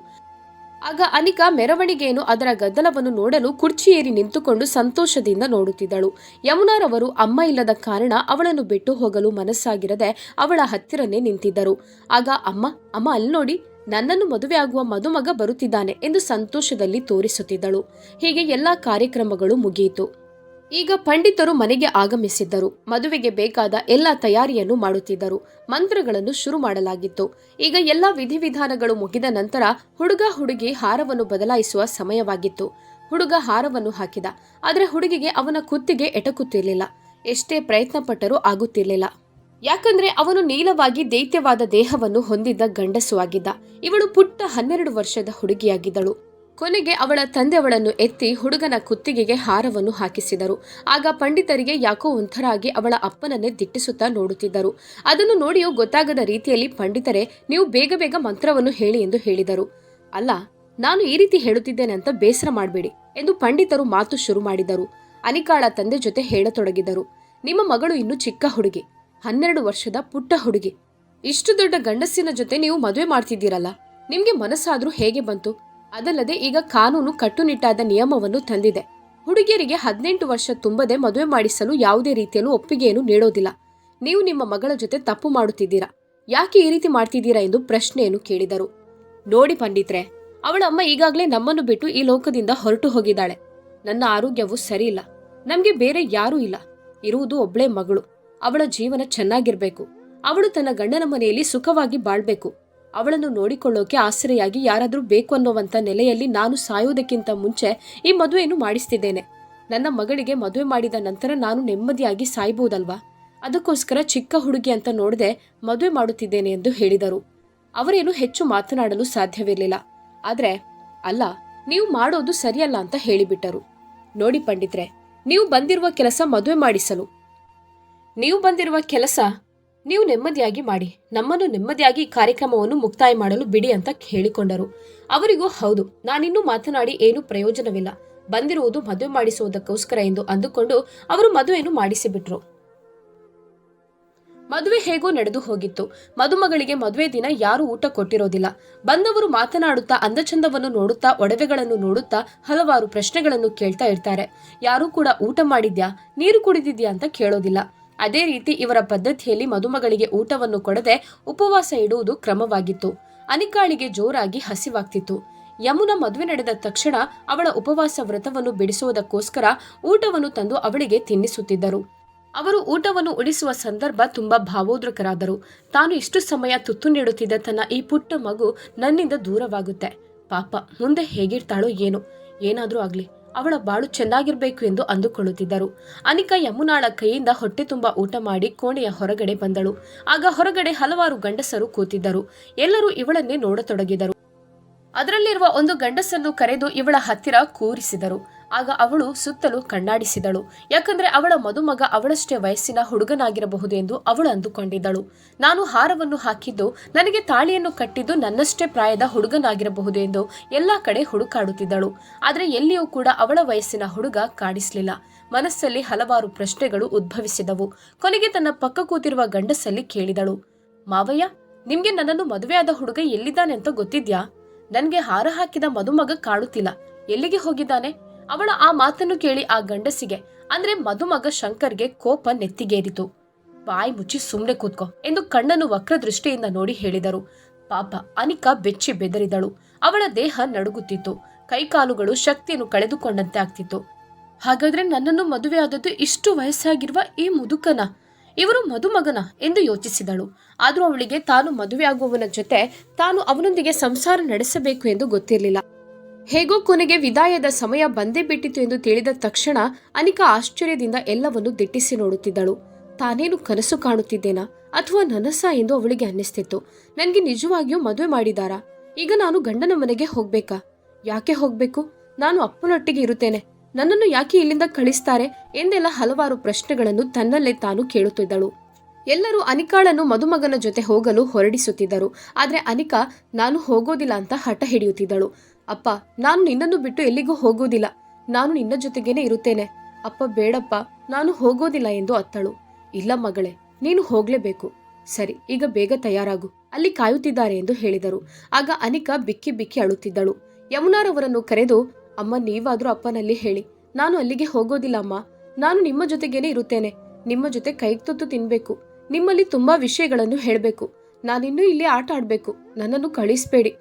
ಆಗ ಅನಿಕಾ ಮೆರವಣಿಗೆಯನ್ನು, ಅದರ ಗದ್ದಲವನ್ನು ನೋಡಲು ಕುರ್ಚಿ ಏರಿ ನಿಂತುಕೊಂಡು ಸಂತೋಷದಿಂದ ನೋಡುತ್ತಿದ್ದಳು. ಯಮುನಾರವರು ಅಮ್ಮ ಇಲ್ಲದ ಕಾರಣ ಅವಳನ್ನು ಬಿಟ್ಟು ಹೋಗಲು ಮನಸ್ಸಾಗಿರದೆ ಅವಳ ಹತ್ತಿರನೇ ನಿಂತಿದ್ದರು. ಆಗ ಅಮ್ಮ ಅಲ್ಲಿ ನೋಡಿ, ನನ್ನನ್ನು ಮದುವೆ ಆಗುವ ಮದುಮಗ ಬರುತ್ತಿದ್ದಾನೆ ಎಂದು ಸಂತೋಷದಲ್ಲಿ ತೋರಿಸುತ್ತಿದ್ದಳು. ಹೀಗೆ ಎಲ್ಲಾ ಕಾರ್ಯಕ್ರಮಗಳು ಮುಗಿಯಿತು. ಈಗ ಪಂಡಿತರು ಮನೆಗೆ ಆಗಮಿಸಿದ್ದರು. ಮದುವೆಗೆ ಬೇಕಾದ ಎಲ್ಲ ತಯಾರಿಯನ್ನು ಮಾಡುತ್ತಿದ್ದರು. ಮಂತ್ರಗಳನ್ನು ಶುರು ಮಾಡಲಾಗಿತ್ತು. ಈಗ ಎಲ್ಲ ವಿಧಿವಿಧಾನಗಳು ಮುಗಿದ ನಂತರ ಹುಡುಗ ಹುಡುಗಿ ಹಾರವನ್ನು ಬದಲಾಯಿಸುವ ಸಮಯವಾಗಿತ್ತು. ಹುಡುಗ ಹಾರವನ್ನು ಹಾಕಿದ. ಆದರೆ ಹುಡುಗಿಗೆ ಅವನ ಕುತ್ತಿಗೆ ಎಟಕುತ್ತಿರಲಿಲ್ಲ. ಎಷ್ಟೇ ಪ್ರಯತ್ನ ಪಟ್ಟರೂ ಆಗುತ್ತಿರಲಿಲ್ಲ. ಯಾಕಂದ್ರೆ ಅವನು ನೀಲವಾಗಿ ದೈತ್ಯವಾದ ದೇಹವನ್ನು ಹೊಂದಿದ್ದ ಗಂಡಸು ಆಗಿದ್ದ. ಇವಳು ಪುಟ್ಟ 12 ವರ್ಷದ ಹುಡುಗಿಯಾಗಿದ್ದಳು. ಕೊನೆಗೆ ಅವಳ ತಂದೆ ಅವಳನ್ನು ಎತ್ತಿ ಹುಡುಗನ ಕುತ್ತಿಗೆಗೆ ಹಾರವನ್ನು ಹಾಕಿಸಿದರು. ಆಗ ಪಂಡಿತರಿಗೆ ಯಾಕೋ ಒಂಥರ ಆಗಿ ಅವಳ ಅಪ್ಪನನ್ನೇ ದಿಟ್ಟಿಸುತ್ತಾ ನೋಡುತ್ತಿದ್ದರು. ಅದನ್ನು ನೋಡಿಯೂ ಗೊತ್ತಾಗದ ರೀತಿಯಲ್ಲಿ ಪಂಡಿತರೇ, ನೀವು ಬೇಗ ಬೇಗ ಮಂತ್ರವನ್ನು ಹೇಳಿ ಎಂದು ಹೇಳಿದರು. ಅಲ್ಲ, ನಾನು ಈ ರೀತಿ ಹೇಳುತ್ತಿದ್ದೇನೆ ಅಂತ ಬೇಸರ ಮಾಡಬೇಡಿ ಎಂದು ಪಂಡಿತರು ಮಾತು ಶುರು ಮಾಡಿದರು. ಅನಿಕಾಳ ತಂದೆ ಜೊತೆ ಹೇಳತೊಡಗಿದರು. ನಿಮ್ಮ ಮಗಳು ಇನ್ನೂ ಚಿಕ್ಕ ಹುಡುಗಿ, 12 ವರ್ಷದ ಪುಟ್ಟ ಹುಡುಗಿ. ಇಷ್ಟು ದೊಡ್ಡ ಗಂಡಸಿನ ಜೊತೆ ನೀವು ಮದುವೆ ಮಾಡ್ತಿದ್ದೀರಲ್ಲ, ನಿಮ್ಗೆ ಮನಸ್ಸಾದ್ರೂ ಹೇಗೆ ಬಂತು? ಅದಲ್ಲದೆ ಈಗ ಕಾನೂನು ಕಟ್ಟುನಿಟ್ಟಾದ ನಿಯಮವನ್ನು ತಂದಿದೆ. ಹುಡುಗಿಯರಿಗೆ 18 ವರ್ಷ ತುಂಬದೆ ಮದುವೆ ಮಾಡಿಸಲು ಯಾವುದೇ ರೀತಿಯಲ್ಲೂ ಒಪ್ಪಿಗೆಯನ್ನು ನೀಡೋದಿಲ್ಲ. ನೀವು ನಿಮ್ಮ ಮಗಳ ಜೊತೆ ತಪ್ಪು ಮಾಡುತ್ತಿದ್ದೀರಾ, ಯಾಕೆ ಈ ರೀತಿ ಮಾಡ್ತಿದ್ದೀರಾ ಎಂದು ಪ್ರಶ್ನೆಯನ್ನು ಕೇಳಿದರು. ನೋಡಿ ಪಂಡಿತ್ರೆ, ಅವಳ ಅಮ್ಮ ಈಗಾಗಲೇ ನಮ್ಮನ್ನು ಬಿಟ್ಟು ಈ ಲೋಕದಿಂದ ಹೊರಟು ಹೋಗಿದ್ದಾಳೆ. ನನ್ನ ಆರೋಗ್ಯವು ಸರಿಯಿಲ್ಲ. ನಮ್ಗೆ ಬೇರೆ ಯಾರೂ ಇಲ್ಲ. ಇರುವುದು ಒಬ್ಳೇ ಮಗಳು. ಅವಳ ಜೀವನ ಚೆನ್ನಾಗಿರ್ಬೇಕು. ಅವಳು ತನ್ನ ಗಂಡನ ಮನೆಯಲ್ಲಿ ಸುಖವಾಗಿ ಬಾಳ್ಬೇಕು. ಅವಳನ್ನು ನೋಡಿಕೊಳ್ಳೋಕೆ ಆಸರೆಯಾಗಿ ಯಾರಾದ್ರೂ ಬೇಕು ಅನ್ನೋವಂಥ ನೆಲೆಯಲ್ಲಿ ನಾನು ಸಾಯೋದಕ್ಕಿಂತ ಮುಂಚೆ ಈ ಮದುವೆಯನ್ನು ಮಾಡಿಸ್ತಿದ್ದೇನೆ. ನನ್ನ ಮಗಳಿಗೆ ಮದುವೆ ಮಾಡಿದ ನಂತರ ನಾನು ನೆಮ್ಮದಿಯಾಗಿ ಸಾಯ್ಬಹುದಲ್ವಾ? ಅದಕ್ಕೋಸ್ಕರ ಚಿಕ್ಕ ಹುಡುಗಿ ಅಂತ ನೋಡದೆ ಮದುವೆ ಮಾಡುತ್ತಿದ್ದೇನೆ ಎಂದು ಹೇಳಿದರು. ಅವರೇನು ಹೆಚ್ಚು ಮಾತನಾಡಲು ಸಾಧ್ಯವಿರಲಿಲ್ಲ. ಆದ್ರೆ, ಅಲ್ಲ, ನೀವು ಮಾಡೋದು ಸರಿಯಲ್ಲ ಅಂತ ಹೇಳಿಬಿಟ್ಟರು. ನೋಡಿ ಪಂಡಿತ್ರೆ, ನೀವು ಬಂದಿರುವ ಕೆಲಸ ಮದುವೆ ಮಾಡಿಸಲು. ನೀವು ಬಂದಿರುವ ಕೆಲಸ ನೀವು ನೆಮ್ಮದಿಯಾಗಿ ಮಾಡಿ, ನಮ್ಮನ್ನು ನೆಮ್ಮದಿಯಾಗಿ ಈ ಕಾರ್ಯಕ್ರಮವನ್ನು ಮುಕ್ತಾಯ ಮಾಡಲು ಬಿಡಿ ಅಂತ ಹೇಳಿಕೊಂಡರು. ಅವರಿಗೂ ಹೌದು, ನಾನಿನ್ನೂ ಮಾತನಾಡಿ ಏನೂ ಪ್ರಯೋಜನವಿಲ್ಲ, ಬಂದಿರುವುದು ಮದುವೆ ಮಾಡಿಸುವುದಕ್ಕೋಸ್ಕರ ಎಂದು ಅಂದುಕೊಂಡು ಅವರು ಮದುವೆಯನ್ನು ಮಾಡಿಸಿಬಿಟ್ರು. ಮದುವೆ ಹೇಗೋ ನಡೆದು ಹೋಗಿತ್ತು. ಮದುಮಗಳಿಗೆ ಮದುವೆ ದಿನ ಯಾರೂ ಊಟ ಕೊಟ್ಟಿರೋದಿಲ್ಲ. ಬಂದವರು ಮಾತನಾಡುತ್ತಾ, ಅಂದಚಂದವನ್ನು ನೋಡುತ್ತಾ, ಒಡವೆಗಳನ್ನು ನೋಡುತ್ತಾ ಹಲವಾರು ಪ್ರಶ್ನೆಗಳನ್ನು ಕೇಳ್ತಾ ಇರ್ತಾರೆ. ಯಾರೂ ಕೂಡ ಊಟ ಮಾಡಿದ್ಯಾ, ನೀರು ಕುಡಿದಿದ್ಯಾ ಅಂತ ಕೇಳೋದಿಲ್ಲ. ಅದೇ ರೀತಿ ಇವರ ಪದ್ಧತಿಯಲ್ಲಿ ಮದುಮಗಳಿಗೆ ಊಟವನ್ನು ಕೊಡದೆ ಉಪವಾಸ ಇಡುವುದು ಕ್ರಮವಾಗಿತ್ತು. ಅನಿಕಾಳಿಗೆ ಜೋರಾಗಿ ಹಸಿವಾಗ್ತಿತ್ತು. ಯಮುನಾ ಮದುವೆ ನಡೆದ ತಕ್ಷಣ ಅವಳ ಉಪವಾಸ ವ್ರತವನ್ನು ಬಿಡಿಸುವುದಕ್ಕೋಸ್ಕರ ಊಟವನ್ನು ತಂದು ಅವಳಿಗೆ ತಿನ್ನಿಸುತ್ತಿದ್ದರು. ಅವರು ಊಟವನ್ನು ಉಳಿಸುವ ಸಂದರ್ಭ ತುಂಬಾ ಭಾವೋದ್ರಕರಾದರು. ತಾನು ಇಷ್ಟು ಸಮಯ ತುತ್ತು ನೀಡುತ್ತಿದ್ದ ತನ್ನ ಈ ಪುಟ್ಟ ಮಗು ನನ್ನಿಂದ ದೂರವಾಗುತ್ತೆ. ಪಾಪ, ಮುಂದೆ ಹೇಗಿರ್ತಾಳೋ ಏನೋ, ಏನಾದ್ರೂ ಆಗ್ಲಿ, ಅವಳ ಬಾಳು ಚೆನ್ನಾಗಿರ್ಬೇಕು ಎಂದು ಅಂದುಕೊಳ್ಳುತ್ತಿದ್ದರು. ಅನಿಕಾ ಯಮುನಾಳ ಕೈಯಿಂದ ಹೊಟ್ಟೆ ತುಂಬಾ ಊಟ ಮಾಡಿ ಕೋಣೆಯ ಹೊರಗಡೆ ಬಂದಳು. ಆಗ ಹೊರಗಡೆ ಹಲವಾರು ಗಂಡಸರು ಕೂತಿದ್ದರು. ಎಲ್ಲರೂ ಇವಳನ್ನೇ ನೋಡತೊಡಗಿದರು. ಅದರಲ್ಲಿರುವ ಒಂದು ಗಂಡಸನ್ನು ಕರೆದು ಇವಳ ಹತ್ತಿರ ಕೂರಿಸಿದರು. ಆಗ ಅವಳು ಸುತ್ತಲೂ ಕಣ್ಣಾಡಿಸಿದಳು. ಯಾಕಂದ್ರೆ ಅವಳ ಮದುಮಗ ಅವಳಷ್ಟೇ ವಯಸ್ಸಿನ ಹುಡುಗನಾಗಿರಬಹುದು ಎಂದು ಅವಳು ಅಂದುಕೊಂಡಿದ್ದಳು. ನಾನು ಹಾರವನ್ನು ಹಾಕಿದ್ದು, ನನಗೆ ತಾಳಿಯನ್ನು ಕಟ್ಟಿದ್ದು ನನ್ನಷ್ಟೇ ಪ್ರಾಯದ ಹುಡುಗನಾಗಿರಬಹುದು ಎಂದು ಎಲ್ಲಾ ಕಡೆ ಹುಡುಕಾಡುತ್ತಿದ್ದಳು. ಆದ್ರೆ ಎಲ್ಲಿಯೂ ಕೂಡ ಅವಳ ವಯಸ್ಸಿನ ಹುಡುಗ ಕಾಣಿಸ್ಲಿಲ್ಲ. ಮನಸ್ಸಲ್ಲಿ ಹಲವಾರು ಪ್ರಶ್ನೆಗಳು ಉದ್ಭವಿಸಿದವು. ಕೊನೆಗೆ ತನ್ನ ಪಕ್ಕ ಕೂತಿರುವ ಗಂಡಸಲ್ಲಿ ಕೇಳಿದಳು, ಮಾವಯ್ಯ, ನಿಮ್ಗೆ ನನ್ನನ್ನು ಮದುವೆಯಾದ ಹುಡುಗ ಎಲ್ಲಿದ್ದಾನೆ ಅಂತ ಗೊತ್ತಿದ್ಯಾ? ನನ್ಗೆ ಹಾರ ಹಾಕಿದ ಮದುಮಗ ಕಾಣುತ್ತಿಲ್ಲ, ಎಲ್ಲಿಗೆ ಹೋಗಿದ್ದಾನೆ? ಅವಳ ಆ ಮಾತನ್ನು ಕೇಳಿ ಆ ಗಂಡಸಿಗೆ ಅಂದ್ರೆ ಮದುಮಗ ಶಂಕರ್ಗೆ ಕೋಪ ನೆತ್ತಿಗೇರಿತು. ಬಾಯಿ ಮುಚ್ಚಿ ಸುಮ್ನೆ ಕೂತ್ಕೋ ಎಂದು ಕಣ್ಣನ್ನು ವಕ್ರ ದೃಷ್ಟಿಯಿಂದ ನೋಡಿ ಹೇಳಿದರು. ಪಾಪ ಅನಿಕಾ ಬೆಚ್ಚಿ ಬೆದರಿದಳು. ಅವಳ ದೇಹ ನಡುಗುತ್ತಿತ್ತು, ಕೈಕಾಲುಗಳು ಶಕ್ತಿಯನ್ನು ಕಳೆದುಕೊಂಡಂತೆ ಆಗ್ತಿತ್ತು. ಹಾಗಾದ್ರೆ ನನ್ನನ್ನು ಮದುವೆಯಾದದ್ದು ಇಷ್ಟು ವಯಸ್ಸಾಗಿರುವ ಈ ಮುದುಕನ, ಇವರು ಮದುಮಗನ ಎಂದು ಯೋಚಿಸಿದಳು. ಆದ್ರೂ ಅವಳಿಗೆ ತಾನು ಮದುವೆಯಾಗುವವನ ಜೊತೆ ತಾನು ಅವನೊಂದಿಗೆ ಸಂಸಾರ ನಡೆಸಬೇಕು ಎಂದು ಗೊತ್ತಿರಲಿಲ್ಲ. ಹೇಗೋ ಕೊನೆಗೆ ವಿದಾಯದ ಸಮಯ ಬಂದೇ ಬಿಟ್ಟಿತು ಎಂದು ತಿಳಿದ ತಕ್ಷಣ ಅನಿಕಾ ಆಶ್ಚರ್ಯದಿಂದ ಎಲ್ಲವನ್ನು ದಿಟ್ಟಿಸಿ ನೋಡುತ್ತಿದ್ದಳು. ತಾನೇನು ಕನಸು ಕಾಣುತ್ತಿದ್ದೇನಾ ಅಥವಾ ನನಸ ಎಂದು ಅವಳಿಗೆ ಅನ್ನಿಸ್ತಿತ್ತು. ನನಗೆ ನಿಜವಾಗಿಯೂ ಮದುವೆ ಮಾಡಿದಾರಾ? ಈಗ ನಾನು ಗಂಡನ ಮನೆಗೆ ಹೋಗ್ಬೇಕಾ? ಯಾಕೆ ಹೋಗ್ಬೇಕು? ನಾನು ಅಪ್ಪನೊಟ್ಟಿಗೆ ಇರುತ್ತೇನೆ, ನನ್ನನ್ನು ಯಾಕೆ ಇಲ್ಲಿಂದ ಕಳಿಸ್ತಾರೆ ಎಂದೆಲ್ಲ ಹಲವಾರು ಪ್ರಶ್ನೆಗಳನ್ನು ತನ್ನಲ್ಲೇ ತಾನು ಕೇಳುತ್ತಿದ್ದಳು. ಎಲ್ಲರೂ ಅನಿಕಾಳನ್ನು ಮದುಮಗನ ಜೊತೆ ಹೋಗಲು ಹೊರಡಿಸುತ್ತಿದ್ದರು. ಆದ್ರೆ ಅನಿಕಾ ನಾನು ಹೋಗೋದಿಲ್ಲ ಅಂತ ಹಠ ಹಿಡಿಯುತ್ತಿದ್ದಳು. ಅಪ್ಪ, ನಾನು ನಿನ್ನನ್ನು ಬಿಟ್ಟು ಎಲ್ಲಿಗೂ ಹೋಗೋದಿಲ್ಲ, ನಾನು ನಿನ್ನ ಜೊತೆಗೇನೆ ಇರುತ್ತೇನೆ. ಅಪ್ಪ ಬೇಡಪ್ಪ, ನಾನು ಹೋಗೋದಿಲ್ಲ ಎಂದು ಅತ್ತಳು. ಇಲ್ಲ ಮಗಳೇ, ನೀನು ಹೋಗ್ಲೇಬೇಕು. ಸರಿ, ಈಗ ಬೇಗ ತಯಾರಾಗು, ಅಲ್ಲಿ ಕಾಯುತ್ತಿದ್ದಾರೆ ಎಂದು ಹೇಳಿದರು. ಆಗ ಅನಿಕಾ ಬಿಕ್ಕಿ ಬಿಕ್ಕಿ ಅಳುತ್ತಿದ್ದಳು. ಯಮುನಾರವರನ್ನು ಕರೆದು, ಅಮ್ಮ ನೀವಾದ್ರೂ ಅಪ್ಪನಲ್ಲಿ ಹೇಳಿ, ನಾನು ಅಲ್ಲಿಗೆ ಹೋಗೋದಿಲ್ಲ ಅಮ್ಮ, ನಾನು ನಿಮ್ಮ ಜೊತೆಗೇನೆ ಇರುತ್ತೇನೆ, ನಿಮ್ಮ ಜೊತೆ ಕೈಗೆ ತುತ್ತು ತಿನ್ಬೇಕು, ನಿಮ್ಮಲ್ಲಿ ತುಂಬಾ ವಿಷಯಗಳನ್ನು ಹೇಳಬೇಕು, ನಾನಿನ್ನೂ ಇಲ್ಲಿ ಆಟ ಆಡ್ಬೇಕು, ನನ್ನನ್ನು ಕಳಿಸ್ಬೇಡಿ,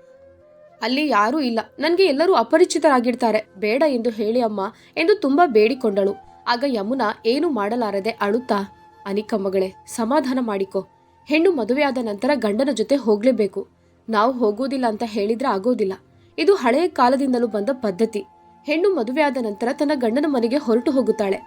ಅಲ್ಲಿ ಯಾರೂ ಇಲ್ಲ, ನನಗೆ ಎಲ್ಲರೂ ಅಪರಿಚಿತರಾಗಿರ್ತಾರೆ, ಬೇಡ ಎಂದು ಹೇಳಿ ಅಮ್ಮ ಎಂದು ತುಂಬಾ ಬೇಡಿಕೊಂಡಳು. ಆಗ ಯಮುನಾ ಏನು ಮಾಡಲಾರದೆ ಅಳುತ್ತಾ, ಅನಿಕಾ ಮಗಳೇ, ಸಮಾಧಾನ ಮಾಡಿಕೊ, ಹೆಣ್ಣು ಮದುವೆಯಾದ ನಂತರ ಗಂಡನ ಜೊತೆ ಹೋಗ್ಲೇಬೇಕು. ನಾವು ಹೋಗೋದಿಲ್ಲ ಅಂತ ಹೇಳಿದ್ರೆ ಆಗೋದಿಲ್ಲ, ಇದು ಹಳೆಯ ಕಾಲದಿಂದಲೂ ಬಂದ ಪದ್ಧತಿ. ಹೆಣ್ಣು ಮದುವೆಯಾದ ನಂತರ ತನ್ನ ಗಂಡನ ಮನೆಗೆ ಹೊರಟು ಹೋಗುತ್ತಾಳೆ.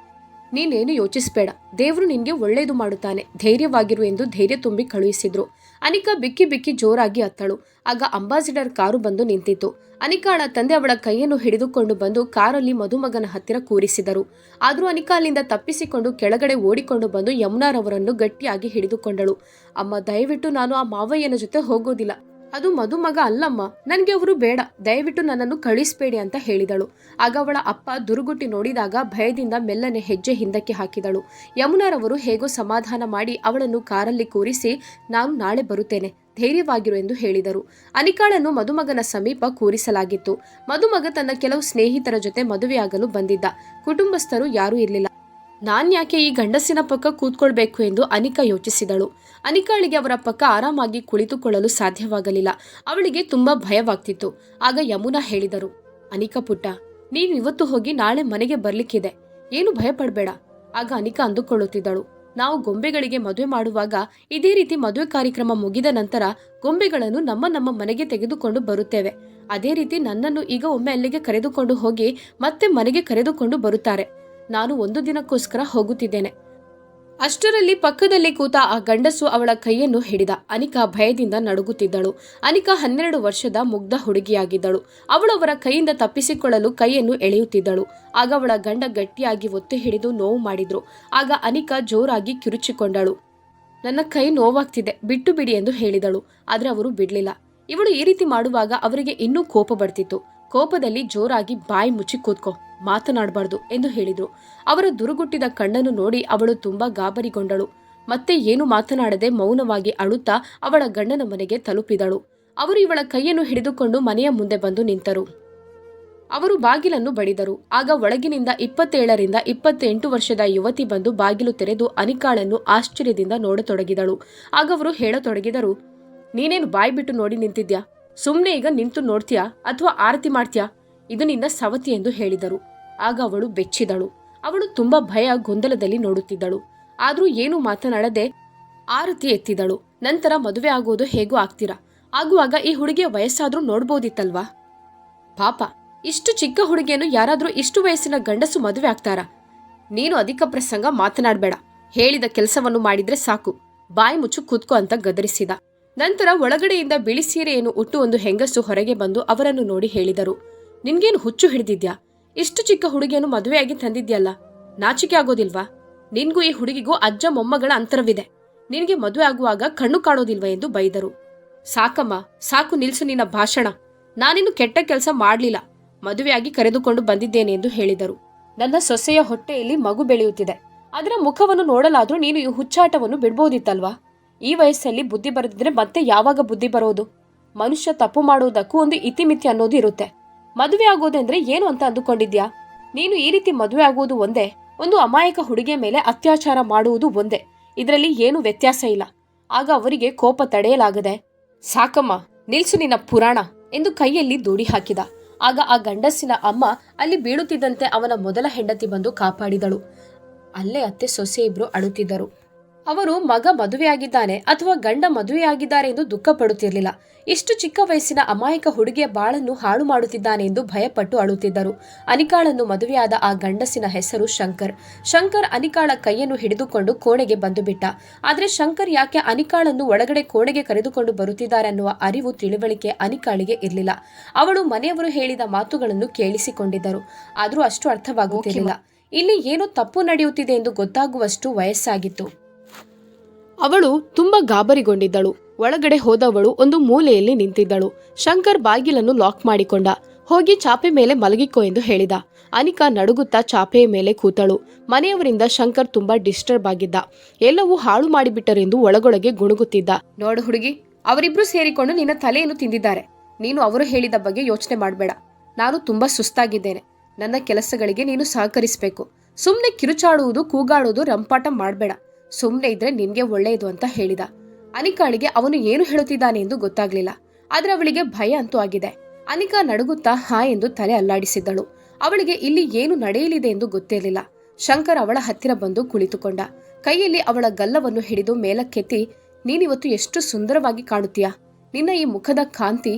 ನೀನೇನು ಯೋಚಿಸಬೇಡ, ದೇವರು ನಿನ್ಗೆ ಒಳ್ಳೇದು ಮಾಡುತ್ತಾನೆ, ಧೈರ್ಯವಾಗಿರು ಎಂದು ಧೈರ್ಯ ತುಂಬಿ ಕಳುಹಿಸಿದ್ರು. ಅನಿಕಾ ಬಿಕ್ಕಿ ಬಿಕ್ಕಿ ಜೋರಾಗಿ ಅತ್ತಳು. ಆಗ ಅಂಬಾಸಿಡರ್ ಕಾರು ಬಂದು ನಿಂತಿತ್ತು. ಅನಿಕಾಳ ತಂದೆ ಅವಳ ಕೈಯನ್ನು ಹಿಡಿದುಕೊಂಡು ಬಂದು ಕಾರಲ್ಲಿ ಮದುಮಗನ ಹತ್ತಿರ ಕೂರಿಸಿದರು. ಆದರೂ ಅನಿಕಾ ಅಲ್ಲಿಂದ ತಪ್ಪಿಸಿಕೊಂಡು ಕೆಳಗಡೆ ಓಡಿಕೊಂಡು ಬಂದು ಯಮುನಾರವರನ್ನು ಗಟ್ಟಿಯಾಗಿ ಹಿಡಿದುಕೊಂಡಳು. ಅಮ್ಮ, ದಯವಿಟ್ಟು ನಾನು ಆ ಮಾವಯ್ಯನ ಜೊತೆ ಹೋಗೋದಿಲ್ಲ, ಅದು ಮದುಮಗ ಅಲ್ಲಮ್ಮ, ನನಗೆ ಅವರು ಬೇಡ, ದಯವಿಟ್ಟು ನನ್ನನ್ನು ಕಳಿಸ್ಬೇಡಿ ಅಂತ ಹೇಳಿದಳು. ಆಗ ಅವಳ ಅಪ್ಪ ದುರುಗುಟ್ಟಿ ನೋಡಿದಾಗ ಭಯದಿಂದ ಮೆಲ್ಲನೆ ಹೆಜ್ಜೆ ಹಿಂದಕ್ಕೆ ಹಾಕಿದಳು. ಯಮುನಾರವರು ಹೇಗೋ ಸಮಾಧಾನ ಮಾಡಿ ಅವಳನ್ನು ಕಾರಲ್ಲಿ ಕೂರಿಸಿ, ನಾನು ನಾಳೆ ಬರುತ್ತೇನೆ, ಧೈರ್ಯವಾಗಿರು ಎಂದು ಹೇಳಿದರು. ಅನಿಕಾಳನ್ನು ಮದುಮಗನ ಸಮೀಪ ಕೂರಿಸಲಾಗಿತ್ತು. ಮದುಮಗ ತನ್ನ ಕೆಲವು ಸ್ನೇಹಿತರ ಜೊತೆ ಮದುವೆಯಾಗಲು ಬಂದಿದ್ದ. ಕುಟುಂಬಸ್ಥರು ಯಾರೂ ಇರಲಿಲ್ಲ. ನಾನ್ಯಾಕೆ ಈ ಗಂಡಸಿನ ಪಕ್ಕ ಕೂತ್ಕೊಳ್ಬೇಕು ಎಂದು ಅನಿಕಾ ಯೋಚಿಸಿದಳು. ಅನಿಕಾಳಿಗೆ ಅವರ ಪಕ್ಕ ಆರಾಮಾಗಿ ಕುಳಿತುಕೊಳ್ಳಲು ಸಾಧ್ಯವಾಗಲಿಲ್ಲ. ಅವಳಿಗೆ ತುಂಬಾ ಭಯವಾಗ್ತಿತ್ತು. ಆಗ ಯಮುನಾ ಹೇಳಿದರು, ಅನಿಕಾ ಪುಟ್ಟ, ನೀನು ಇವತ್ತು ಹೋಗಿ ನಾಳೆ ಮನೆಗೆ ಬರ್ಲಿಕ್ಕಿದೆ, ಏನು ಭಯ ಪಡಬೇಡ. ಆಗ ಅನಿಕಾ ಅಂದುಕೊಳ್ಳುತ್ತಿದ್ದಳು, ನಾವು ಗೊಂಬೆಗಳಿಗೆ ಮದುವೆ ಮಾಡುವಾಗ ಇದೇ ರೀತಿ ಮದುವೆ ಕಾರ್ಯಕ್ರಮ ಮುಗಿದ ನಂತರ ಗೊಂಬೆಗಳನ್ನು ನಮ್ಮ ನಮ್ಮ ಮನೆಗೆ ತೆಗೆದುಕೊಂಡು ಬರುತ್ತೇವೆ. ಅದೇ ರೀತಿ ನನ್ನನ್ನು ಈಗ ಒಮ್ಮೆ ಅಲ್ಲಿಗೆ ಕರೆದುಕೊಂಡು ಹೋಗಿ ಮತ್ತೆ ಮನೆಗೆ ಕರೆದುಕೊಂಡು ಬರುತ್ತಾರೆ. ನಾನು ಒಂದು ದಿನಕ್ಕೋಸ್ಕರ ಹೋಗುತ್ತಿದ್ದೇನೆ. ಅಷ್ಟರಲ್ಲಿ ಪಕ್ಕದಲ್ಲಿ ಕೂತ ಆ ಗಂಡಸು ಅವಳ ಕೈಯನ್ನು ಹಿಡಿದ. ಅನಿಕಾ ಭಯದಿಂದ ನಡುಗುತ್ತಿದ್ದಳು. ಅನಿಕಾ 12 ವರ್ಷದ ಮುಗ್ಧ ಹುಡುಗಿಯಾಗಿದ್ದಳು. ಅವಳು ಅವರ ಕೈಯಿಂದ ತಪ್ಪಿಸಿಕೊಳ್ಳಲು ಕೈಯನ್ನು ಎಳೆಯುತ್ತಿದ್ದಳು. ಆಗ ಅವಳ ಗಂಡ ಗಟ್ಟಿಯಾಗಿ ಒತ್ತಿ ಹಿಡಿದು ನೋವು ಮಾಡಿದ್ರು. ಆಗ ಅನಿಕಾ ಜೋರಾಗಿ ಕಿರುಚಿಕೊಂಡಳು. ನನ್ನ ಕೈ ನೋವಾಗ್ತಿದೆ, ಬಿಟ್ಟು ಬಿಡಿ ಎಂದು ಹೇಳಿದಳು. ಆದ್ರೆ ಅವರು ಬಿಡ್ಲಿಲ್ಲ. ಇವಳು ಈ ರೀತಿ ಮಾಡುವಾಗ ಅವರಿಗೆ ಇನ್ನೂ ಕೋಪ ಬರ್ತಿತ್ತು. ಕೋಪದಲ್ಲಿ ಜೋರಾಗಿ ಬಾಯಿ ಮುಚ್ಚಿ ಕೂತ್ಕೋ, ಮಾತನಾಡಬಾರ್ದು ಎಂದು ಹೇಳಿದ್ರು. ಅವರ ದುರುಗುಟ್ಟಿದ ಕಣ್ಣನ್ನು ನೋಡಿ ಅವಳು ತುಂಬಾ ಗಾಬರಿಗೊಂಡಳು. ಮತ್ತೆ ಏನು ಮಾತನಾಡದೆ ಮೌನವಾಗಿ ಅಳುತ್ತಾ ಅವಳ ಗಂಡನ ಮನೆಗೆ ತಲುಪಿದಳು. ಅವರು ಇವಳ ಕೈಯನ್ನು ಹಿಡಿದುಕೊಂಡು ಮನೆಯ ಮುಂದೆ ಬಂದು ನಿಂತರು. ಅವರು ಬಾಗಿಲನ್ನು ಬಡಿದರು. ಆಗ ಒಳಗಿನಿಂದ 27ರಿಂದ 28 ವರ್ಷದ ಯುವತಿ ಬಂದು ಬಾಗಿಲು ತೆರೆದು ಅನಿಕಾಳನ್ನು ಆಶ್ಚರ್ಯದಿಂದ ನೋಡತೊಡಗಿದಳು. ಆಗ ಅವರು ಹೇಳತೊಡಗಿದರು, ನೀನೇನು ಬಾಯಿ ಬಿಟ್ಟು ನೋಡಿ ನಿಂತಿದ್ಯಾ? ಸುಮ್ನೆ ಈಗ ನಿಂತು ನೋಡ್ತೀಯಾ ಅಥವಾ ಆರತಿ ಮಾಡ್ತೀಯಾ? ಇದು ನಿನ್ನ ಸವತಿ ಎಂದು ಹೇಳಿದರು. ಆಗ ಅವಳು ಬೆಚ್ಚಿದಳು. ಅವಳು ತುಂಬಾ ಭಯ ಗೊಂದಲದಲ್ಲಿ ನೋಡುತ್ತಿದ್ದಳು. ಆದ್ರೂ ಏನು ಮಾತನಾಡದೆ ಆರತಿ ಎತ್ತಿದಳು. ನಂತರ ಮದುವೆ ಆಗೋದು ಹೇಗೂ ಆಗ್ತೀರಾ, ಆಗುವಾಗ ಈ ಹುಡುಗಿಯ ವಯಸ್ಸಾದ್ರೂ ನೋಡ್ಬೋದಿತ್ತಲ್ವಾ? ಪಾಪ, ಇಷ್ಟು ಚಿಕ್ಕ ಹುಡುಗಿಯನ್ನು ಯಾರಾದ್ರೂ ಇಷ್ಟು ವಯಸ್ಸಿನ ಗಂಡಸು ಮದುವೆ ಆಗ್ತಾರಾ? ನೀನು ಅಧಿಕ ಪ್ರಸಂಗ ಮಾತನಾಡಬೇಡ, ಹೇಳಿದ ಕೆಲಸವನ್ನು ಮಾಡಿದ್ರೆ ಸಾಕು, ಬಾಯಿ ಮುಚ್ಚು ಕೂತ್ಕೋ ಅಂತ ಗದರಿಸಿದ. ನಂತರ ಒಳಗಡೆಯಿಂದ ಬಿಳಿ ಸೀರೆಯನ್ನು ಉಟ್ಟು ಒಂದು ಹೆಂಗಸು ಹೊರಗೆ ಬಂದು ಅವರನ್ನು ನೋಡಿ ಹೇಳಿದರು, ನಿನ್ಗೇನು ಹುಚ್ಚು ಹಿಡಿದಿದ್ಯಾ? ಇಷ್ಟು ಚಿಕ್ಕ ಹುಡುಗಿಯನ್ನು ಮದುವೆಯಾಗಿ ತಂದಿದ್ಯಲ್ಲ, ನಾಚಿಕೆ ಆಗೋದಿಲ್ವಾ? ನಿನ್ಗೂ ಈ ಹುಡುಗಿಗೂ ಅಜ್ಜ ಮೊಮ್ಮಗಳ ಅಂತರವಿದೆ, ನಿನ್ಗೆ ಮದುವೆ ಆಗುವಾಗ ಕಣ್ಣು ಕಾಣೋದಿಲ್ವಾ ಎಂದು ಬೈದರು. ಸಾಕಮ್ಮ, ಸಾಕು, ನಿಲ್ಸು ನಿನ್ನ ಭಾಷಣ, ನಾನಿನ್ನು ಕೆಟ್ಟ ಕೆಲಸ ಮಾಡ್ಲಿಲ್ಲ, ಮದುವೆಯಾಗಿ ಕರೆದುಕೊಂಡು ಬಂದಿದ್ದೇನೆ ಎಂದು ಹೇಳಿದರು. ನನ್ನ ಸೊಸೆಯ ಹೊಟ್ಟೆಯಲ್ಲಿ ಮಗು ಬೆಳೆಯುತ್ತಿದೆ, ಅದರ ಮುಖವನ್ನು ನೋಡಲಾದ್ರೂ ನೀನು ಈ ಹುಚ್ಚಾಟವನ್ನು ಬಿಡ್ಬೋದಿತ್ತಲ್ವಾ? ಈ ವಯಸ್ಸಲ್ಲಿ ಬುದ್ಧಿ ಬರದಿದ್ರೆ ಮತ್ತೆ ಯಾವಾಗ ಬುದ್ಧಿ ಬರೋದು? ಮನುಷ್ಯ ತಪ್ಪು ಮಾಡುವುದಕ್ಕೂ ಒಂದು ಇತಿಮಿತಿ ಅನ್ನೋದು ಇರುತ್ತೆ. ಮದುವೆ ಆಗೋದಂದ್ರೆ ಏನು ಅಂತ ಅಂದುಕೊಂಡಿದ್ಯಾ? ನೀನು ಈ ರೀತಿ ಮದುವೆ ಆಗುವುದು ಒಂದೇ, ಒಂದು ಅಮಾಯಕ ಹುಡುಗಿಯ ಮೇಲೆ ಅತ್ಯಾಚಾರ ಮಾಡುವುದು ಒಂದೇ. ಇದರಲ್ಲಿ ಏನು ವ್ಯತ್ಯಾಸ ಇಲ್ಲ. ಆಗ ಅವರಿಗೆ ಕೋಪ ತಡೆಯಲಾಗದೆ, ಸಾಕಮ್ಮ, ನಿಲ್ಸು ನಿನ್ನ ಪುರಾಣ ಎಂದು ಕೈಯಲ್ಲಿ ದೂಡಿ ಹಾಕಿದ. ಆಗ ಆ ಗಂಡಸಿನ ಅಮ್ಮ ಅಲ್ಲಿ ಬೀಳುತ್ತಿದ್ದಂತೆ ಅವನ ಮೊದಲ ಹೆಂಡತಿ ಬಂದು ಕಾಪಾಡಿದಳು. ಅಲ್ಲೇ ಅತ್ತೆ ಸೊಸೆ ಇಬ್ರು ಅಳುತ್ತಿದ್ದರು. ಅವರು ಮಗ ಮದುವೆಯಾಗಿದ್ದಾನೆ ಅಥವಾ ಗಂಡ ಮದುವೆಯಾಗಿದ್ದಾರೆ ಎಂದು ದುಃಖ ಪಡುತ್ತಿರಲಿಲ್ಲ. ಇಷ್ಟು ಚಿಕ್ಕ ವಯಸ್ಸಿನ ಅಮಾಯಕ ಹುಡುಗಿಯ ಬಾಳನ್ನು ಹಾಳು ಮಾಡುತ್ತಿದ್ದಾನೆ ಎಂದು ಭಯಪಟ್ಟು ಅಳುತ್ತಿದ್ದರು. ಅನಿಕಾಳನ್ನು ಮದುವೆಯಾದ ಆ ಗಂಡಸಿನ ಹೆಸರು ಶಂಕರ್. ಶಂಕರ್ ಅನಿಕಾಳ ಕೈಯನ್ನು ಹಿಡಿದುಕೊಂಡು ಕೋಣೆಗೆ ಬಂದು ಬಿಟ್ಟ. ಆದರೆ ಶಂಕರ್ ಯಾಕೆ ಅನಿಕಾಳನ್ನು ಒಳಗಡೆ ಕೋಣೆಗೆ ಕರೆದುಕೊಂಡು ಬರುತ್ತಿದ್ದಾರೆ ಅನ್ನುವ ಅರಿವು ತಿಳಿವಳಿಕೆ ಅನಿಕಾಳಿಗೆ ಇರಲಿಲ್ಲ. ಅವಳು ಮನೆಯವರು ಹೇಳಿದ ಮಾತುಗಳನ್ನು ಕೇಳಿಸಿಕೊಂಡಿದ್ದರು. ಆದರೂ ಅಷ್ಟು ಅರ್ಥವಾಗುತ್ತಿರಲಿಲ್ಲ. ಇಲ್ಲಿ ಏನೋ ತಪ್ಪು ನಡೆಯುತ್ತಿದೆ ಎಂದು ಗೊತ್ತಾಗುವಷ್ಟು ವಯಸ್ಸಾಗಿತ್ತು. ಅವಳು ತುಂಬಾ ಗಾಬರಿಗೊಂಡಿದ್ದಳು. ಒಳಗಡೆ ಹೋದವಳು ಒಂದು ಮೂಲೆಯಲ್ಲಿ ನಿಂತಿದ್ದಳು. ಶಂಕರ್ ಬಾಗಿಲನ್ನು ಲಾಕ್ ಮಾಡಿಕೊಂಡ. ಹೋಗಿ ಚಾಪೆ ಮೇಲೆ ಮಲಗಿಕೋ ಎಂದು ಹೇಳಿದ. ಅನಿಕಾ ನಡುಗುತ್ತಾ ಚಾಪೆಯ ಮೇಲೆ ಕೂತಳು. ಮನೆಯವರಿಂದ ಶಂಕರ್ ತುಂಬಾ ಡಿಸ್ಟರ್ಬ್ ಆಗಿದ್ದ. ಎಲ್ಲವೂ ಹಾಳು ಮಾಡಿಬಿಟ್ಟರೆಂದು ಒಳಗೊಳಗೆ ಗುಣುಗುತ್ತಿದ್ದ. ನೋಡು ಹುಡುಗಿ, ಅವರಿಬ್ರು ಸೇರಿಕೊಂಡು ನಿನ್ನ ತಲೆಯನ್ನು ತಿಂದಿದ್ದಾರೆ. ನೀನು ಅವರು ಹೇಳಿದ ಬಗ್ಗೆ ಯೋಚನೆ ಮಾಡಬೇಡ. ನಾನು ತುಂಬಾ ಸುಸ್ತಾಗಿದ್ದೇನೆ. ನನ್ನ ಕೆಲಸಗಳಿಗೆ ನೀನು ಸಹಕರಿಸಬೇಕು. ಸುಮ್ಮನೆ ಕಿರುಚಾಡುವುದು, ಕೂಗಾಡುವುದು, ರಂಪಾಟ ಮಾಡಬೇಡ. ಸುಮ್ಮನೆ ಇದ್ರೆ ನಿನ್ಗೆ ಒಳ್ಳೆಯದು ಅಂತ ಹೇಳಿದ. ಅನಿಕಾಳಿಗೆ ಅವನು ಏನು ಹೇಳುತ್ತಿದ್ದಾನೆ ಎಂದು ಗೊತ್ತಾಗ್ಲಿಲ್ಲ. ಆದ್ರೆ ಅವಳಿಗೆ ಭಯ ಅಂತೂ ಆಗಿದೆ. ಅನಿಕಾ ನಡುಗುತ್ತಾ ಹಾ ಎಂದು ತಲೆ ಅಲ್ಲಾಡಿಸಿದ್ದಳು. ಅವಳಿಗೆ ಇಲ್ಲಿ ಏನು ನಡೆಯಲಿದೆ ಎಂದು ಗೊತ್ತಿರಲಿಲ್ಲ. ಶಂಕರ್ ಅವಳ ಹತ್ತಿರ ಬಂದು ಕುಳಿತುಕೊಂಡ. ಕೈಯಲ್ಲಿ ಅವಳ ಗಲ್ಲವನ್ನು ಹಿಡಿದು ಮೇಲಕ್ಕೆತ್ತಿ, ನೀನಿವತ್ತು ಎಷ್ಟು ಸುಂದರವಾಗಿ ಕಾಣುತ್ತೀಯಾ. ನಿನ್ನ ಈ ಮುಖದ ಕಾಂತಿ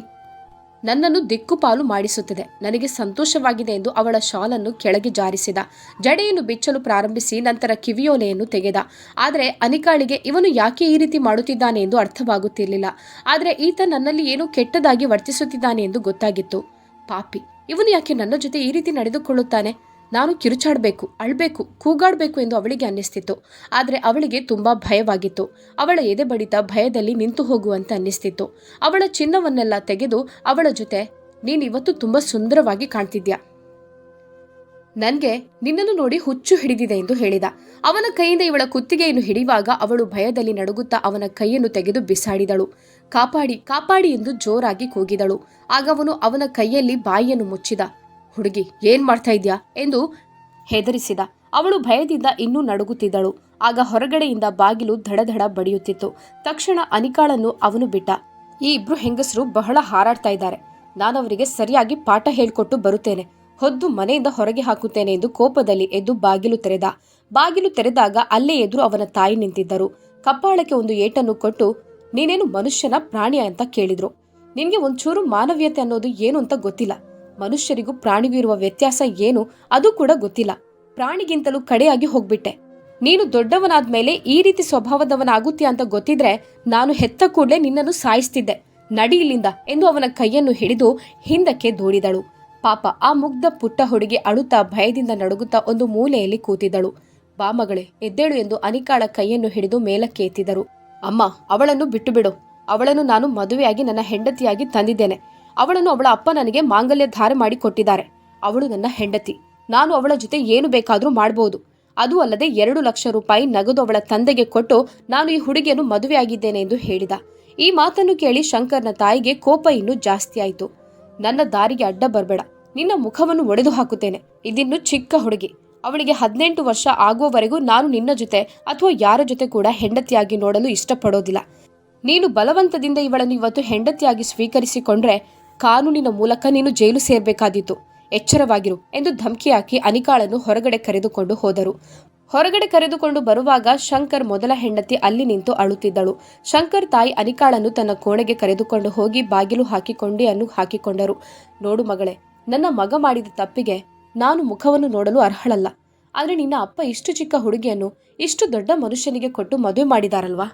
ನನ್ನನ್ನು ದಿಕ್ಕುಪಾಲು ಮಾಡಿಸುತ್ತದೆ. ನನಗೆ ಸಂತೋಷವಾಗಿದೆ ಎಂದು ಅವಳ ಶಾಲನ್ನು ಕೆಳಗೆ ಜಾರಿಸಿದ. ಜಡೆಯನ್ನು ಬಿಚ್ಚಲು ಪ್ರಾರಂಭಿಸಿ ನಂತರ ಕಿವಿಯೋಲೆಯನ್ನು ತೆಗೆದ. ಆದರೆ ಅನಿಕಾಳಿಗೆ ಇವನು ಯಾಕೆ ಈ ರೀತಿ ಮಾಡುತ್ತಿದ್ದಾನೆ ಎಂದು ಅರ್ಥವಾಗುತ್ತಿರಲಿಲ್ಲ. ಆದರೆ ಈತ ನನ್ನಲ್ಲಿ ಏನೋ ಕೆಟ್ಟದಾಗಿ ವರ್ತಿಸುತ್ತಿದ್ದಾನೆ ಎಂದು ಗೊತ್ತಾಗಿತ್ತು. ಪಾಪಿ, ಇವನು ಯಾಕೆ ನನ್ನ ಜೊತೆ ಈ ರೀತಿ ನಡೆದುಕೊಳ್ಳುತ್ತಾನೆ? ನಾನು ಕಿರುಚಾಡಬೇಕು, ಅಳ್ಬೇಕು, ಕೂಗಾಡಬೇಕು ಎಂದು ಅವಳಿಗೆ ಅನ್ನಿಸ್ತಿತ್ತು. ಆದರೆ ಅವಳಿಗೆ ತುಂಬಾ ಭಯವಾಗಿತ್ತು. ಅವಳ ಎದೆ ಬಡಿತ ಭಯದಲ್ಲಿ ನಿಂತು ಹೋಗುವಂತೆ ಅನ್ನಿಸ್ತಿತ್ತು. ಅವಳ ಚಿನ್ನವನ್ನೆಲ್ಲ ತೆಗೆದು ಅವಳ ಜೊತೆ, ನೀನಿವತ್ತು ತುಂಬಾ ಸುಂದರವಾಗಿ ಕಾಣ್ತಿದ್ಯಾ. ನನ್ಗೆ ನಿನ್ನನ್ನು ನೋಡಿ ಹುಚ್ಚು ಹಿಡಿದಿದೆ ಎಂದು ಹೇಳಿದ. ಅವನ ಕೈಯಿಂದ ಇವಳ ಕುತ್ತಿಗೆಯನ್ನು ಹಿಡಿಯುವಾಗ ಅವಳು ಭಯದಲ್ಲಿ ನಡುಗುತ್ತಾ ಅವನ ಕೈಯನ್ನು ತೆಗೆದು ಬಿಸಾಡಿದಳು. ಕಾಪಾಡಿ, ಕಾಪಾಡಿ ಎಂದು ಜೋರಾಗಿ ಕೂಗಿದಳು. ಆಗ ಅವನು ಅವನ ಕೈಯಲ್ಲಿ ಬಾಯಿಯನ್ನು ಮುಚ್ಚಿದ. ಹುಡುಗಿ, ಏನ್ ಮಾಡ್ತಾ ಇದ್ಯಾ ಎಂದು ಹೆದರಿಸಿದ. ಅವಳು ಭಯದಿಂದ ಇನ್ನೂ ನಡುಗುತ್ತಿದ್ದಳು. ಆಗ ಹೊರಗಡೆಯಿಂದ ಬಾಗಿಲು ಧಡಧಡ ಬಡಿಯುತ್ತಿತ್ತು. ತಕ್ಷಣ ಅನಿಕಾಳನ್ನು ಅವನು ಬಿಟ್ಟ. ಈ ಇಬ್ರು ಹೆಂಗಸರು ಬಹಳ ಹಾರಾಡ್ತಾ ಇದ್ದಾರೆ. ನಾನವರಿಗೆ ಸರಿಯಾಗಿ ಪಾಠ ಹೇಳ್ಕೊಟ್ಟು ಬರುತ್ತೇನೆ. ಹೊದ್ದು ಮನೆಯಿಂದ ಹೊರಗೆ ಹಾಕುತ್ತೇನೆ ಎಂದು ಕೋಪದಲ್ಲಿ ಎದ್ದು ಬಾಗಿಲು ತೆರೆದ. ಬಾಗಿಲು ತೆರೆದಾಗ ಅಲ್ಲೇ ಎದುರು ಅವನ ತಾಯಿ ನಿಂತಿದ್ದರು. ಕಪ್ಪಾಳಕ್ಕೆ ಒಂದು ಏಟನ್ನು ಕೊಟ್ಟು, ನೀನೇನು ಮನುಷ್ಯನ ಪ್ರಾಣಿಯ ಅಂತ ಕೇಳಿದ್ರು. ನಿನ್ಗೆ ಒಂಚೂರು ಮಾನವೀಯತೆ ಅನ್ನೋದು ಏನು ಅಂತ ಗೊತ್ತಿಲ್ಲ. ಮನುಷ್ಯರಿಗೂ ಪ್ರಾಣಿಗೂ ಇರುವ ವ್ಯತ್ಯಾಸ ಏನು ಅದು ಕೂಡ ಗೊತ್ತಿಲ್ಲ. ಪ್ರಾಣಿಗಿಂತಲೂ ಕಡೆಯಾಗಿ ಹೋಗ್ಬಿಟ್ಟೆ. ನೀನು ದೊಡ್ಡವನಾದ್ಮೇಲೆ ಈ ರೀತಿ ಸ್ವಭಾವದವನಾಗುತ್ತೀಯ ಅಂತ ಗೊತ್ತಿದ್ರೆ ನಾನು ಹೆತ್ತ ಕೂಡಲೇ ನಿನ್ನನ್ನು ಸಾಯಿಸ್ತಿದ್ದೆ. ನಡಿ ಇಲ್ಲಿಂದ ಎಂದು ಅವನ ಕೈಯನ್ನು ಹಿಡಿದು ಹಿಂದಕ್ಕೆ ದೂಡಿದಳು. ಪಾಪ, ಆ ಮುಗ್ಧ ಪುಟ್ಟ ಹುಡುಗಿ ಅಳುತ್ತಾ ಭಯದಿಂದ ನಡುಗುತ್ತಾ ಒಂದು ಮೂಲೆಯಲ್ಲಿ ಕೂತಿದ್ದಳು. ಬಾ ಮಗಳೇ, ಎದ್ದೇಳು ಎಂದು ಅನಿಕಾಳ ಕೈಯನ್ನು ಹಿಡಿದು ಮೇಲಕ್ಕೆ ಎತ್ತಿದರು. ಅಮ್ಮ, ಅವಳನ್ನು ಬಿಟ್ಟು ಬಿಡು. ಅವಳನ್ನು ನಾನು ಮದುವೆಯಾಗಿ ನನ್ನ ಹೆಂಡತಿಯಾಗಿ ತಂದಿದ್ದೇನೆ. ಅವಳನ್ನು ಅವಳ ಅಪ್ಪ ನನಗೆ ಮಾಂಗಲ್ಯ ಧಾರೆ ಮಾಡಿ ಕೊಟ್ಟಿದ್ದಾರೆ. ಅವಳು ನನ್ನ ಹೆಂಡತಿ. ನಾನು ಅವಳ ಜೊತೆ ಏನು ಬೇಕಾದರೂ ಮಾಡಬಹುದು. ಅದು ಅಲ್ಲದೆ 2 ಲಕ್ಷ ರೂಪಾಯಿ ನಗದು ಅವಳ ತಂದೆಗೆ ಕೊಟ್ಟು ನಾನು ಈ ಹುಡುಗಿಯನ್ನು ಮದುವೆಯಾಗಿದ್ದೇನೆ ಎಂದು ಹೇಳಿದ. ಈ ಮಾತನ್ನು ಕೇಳಿ ಶಂಕರ್ನ ತಾಯಿಗೆ ಕೋಪ ಇನ್ನೂ ಜಾಸ್ತಿ ಆಯಿತು. ನನ್ನ ದಾರಿಗೆ ಅಡ್ಡ ಬರಬೇಡ. ನಿನ್ನ ಮುಖವನ್ನು ಒಡೆದು ಹಾಕುತ್ತೇನೆ. ಇದಿನ್ನು ಚಿಕ್ಕ ಹುಡುಗಿ. ಅವಳಿಗೆ 18 ವರ್ಷ ಆಗುವವರೆಗೂ ನಾನು ನಿನ್ನ ಜೊತೆ ಅಥವಾ ಯಾರ ಜೊತೆ ಕೂಡ ಹೆಂಡತಿಯಾಗಿ ನೋಡಲು ಇಷ್ಟಪಡೋದಿಲ್ಲ. ನೀನು ಬಲವಂತದಿಂದ ಇವಳನ್ನು ಇವತ್ತು ಹೆಂಡತಿಯಾಗಿ ಸ್ವೀಕರಿಸಿಕೊಂಡ್ರೆ ಕಾನೂನಿನ ಮೂಲಕ ನೀನು ಜೈಲು ಸೇರ್ಬೇಕಾದೀತು. ಎಚ್ಚರವಾಗಿರು ಎಂದು ಧಮಕಿ ಹಾಕಿ ಅನಿಕಾಳನ್ನು ಹೊರಗಡೆ ಕರೆದುಕೊಂಡು ಹೋದರು. ಹೊರಗಡೆ ಕರೆದುಕೊಂಡು ಬರುವಾಗ ಶಂಕರ್ ಮೊದಲ ಹೆಂಡತಿ ಅಲ್ಲಿ ನಿಂತು ಅಳುತ್ತಿದ್ದಳು. ಶಂಕರ್ ತಾಯಿ ಅನಿಕಾಳನ್ನು ತನ್ನ ಕೋಣೆಗೆ ಕರೆದುಕೊಂಡು ಹೋಗಿ ಬಾಗಿಲು ಹಾಕಿಕೊಂಡಿಯನ್ನು ಹಾಕಿಕೊಂಡರು. ನೋಡು ಮಗಳೇ, ನನ್ನ ಮಗ ಮಾಡಿದ ತಪ್ಪಿಗೆ ನಾನು ಮುಖವನ್ನು ನೋಡಲು ಅರ್ಹಳಲ್ಲ. ಆದರೆ ನಿನ್ನ ಅಪ್ಪ ಇಷ್ಟು ಚಿಕ್ಕ ಹುಡುಗಿಯನ್ನು ಇಷ್ಟು ದೊಡ್ಡ ಮನುಷ್ಯನಿಗೆ ಕೊಟ್ಟು ಮದುವೆ ಮಾಡಿದಾರಲ್ವಾ?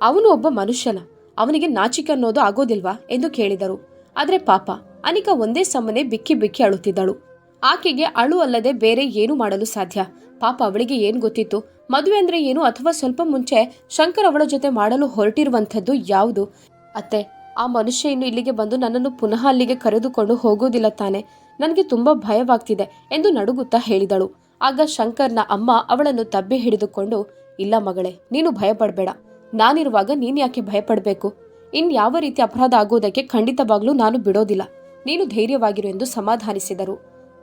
ಅವನು ಒಬ್ಬ ಮನುಷ್ಯನ, ಅವನಿಗೆ ನಾಚಿಕೆ ಅನ್ನೋದು ಆಗೋದಿಲ್ವಾ ಎಂದು ಕೇಳಿದರು. ಆದ್ರೆ ಪಾಪ, ಅನಿಕಾ ಒಂದೇ ಸಮನೆ ಬಿಕ್ಕಿ ಬಿಕ್ಕಿ ಅಳುತ್ತಿದ್ದಳು. ಆಕೆಗೆ ಅಳು ಅಲ್ಲದೆ ಬೇರೆ ಏನು ಮಾಡಲು ಸಾಧ್ಯ? ಪಾಪ, ಅವಳಿಗೆ ಏನ್ ಗೊತ್ತಿತ್ತು ಮದುವೆ ಅಂದ್ರೆ ಏನು, ಅಥವಾ ಸ್ವಲ್ಪ ಮುಂಚೆ ಶಂಕರ್ ಅವಳ ಜೊತೆ ಮಾಡಲು ಹೊರಟಿರುವಂಥದ್ದು ಯಾವುದು? ಅತ್ತೆ, ಆ ಮನುಷ್ಯ ಇನ್ನು ಇಲ್ಲಿಗೆ ಬಂದು ನನ್ನನ್ನು ಪುನಃ ಅಲ್ಲಿಗೆ ಕರೆದುಕೊಂಡು ಹೋಗೋದಿಲ್ಲ ತಾನೆ? ನನಗೆ ತುಂಬಾ ಭಯವಾಗ್ತಿದೆ ಎಂದು ನಡುಗುತ್ತಾ ಹೇಳಿದಳು. ಆಗ ಶಂಕರ್ನ ಅಮ್ಮ ಅವಳನ್ನು ತಬ್ಬಿ ಹಿಡಿದುಕೊಂಡು, ಇಲ್ಲ ಮಗಳೇ, ನೀನು ಭಯಪಡಬೇಡ. ನಾನಿರುವಾಗ ನೀನ್ ಯಾಕೆ ಭಯಪಡಬೇಕು? ಯಾವ ರೀತಿ ಅಪರಾಧ ಆಗೋದಕ್ಕೆ ಖಂಡಿತವಾಗ್ಲೂ ನಾನು ಬಿಡೋದಿಲ್ಲ. ನೀನು ಧೈರ್ಯವಾಗಿರು ಎಂದು ಸಮಾಧಾನಿಸಿದರು.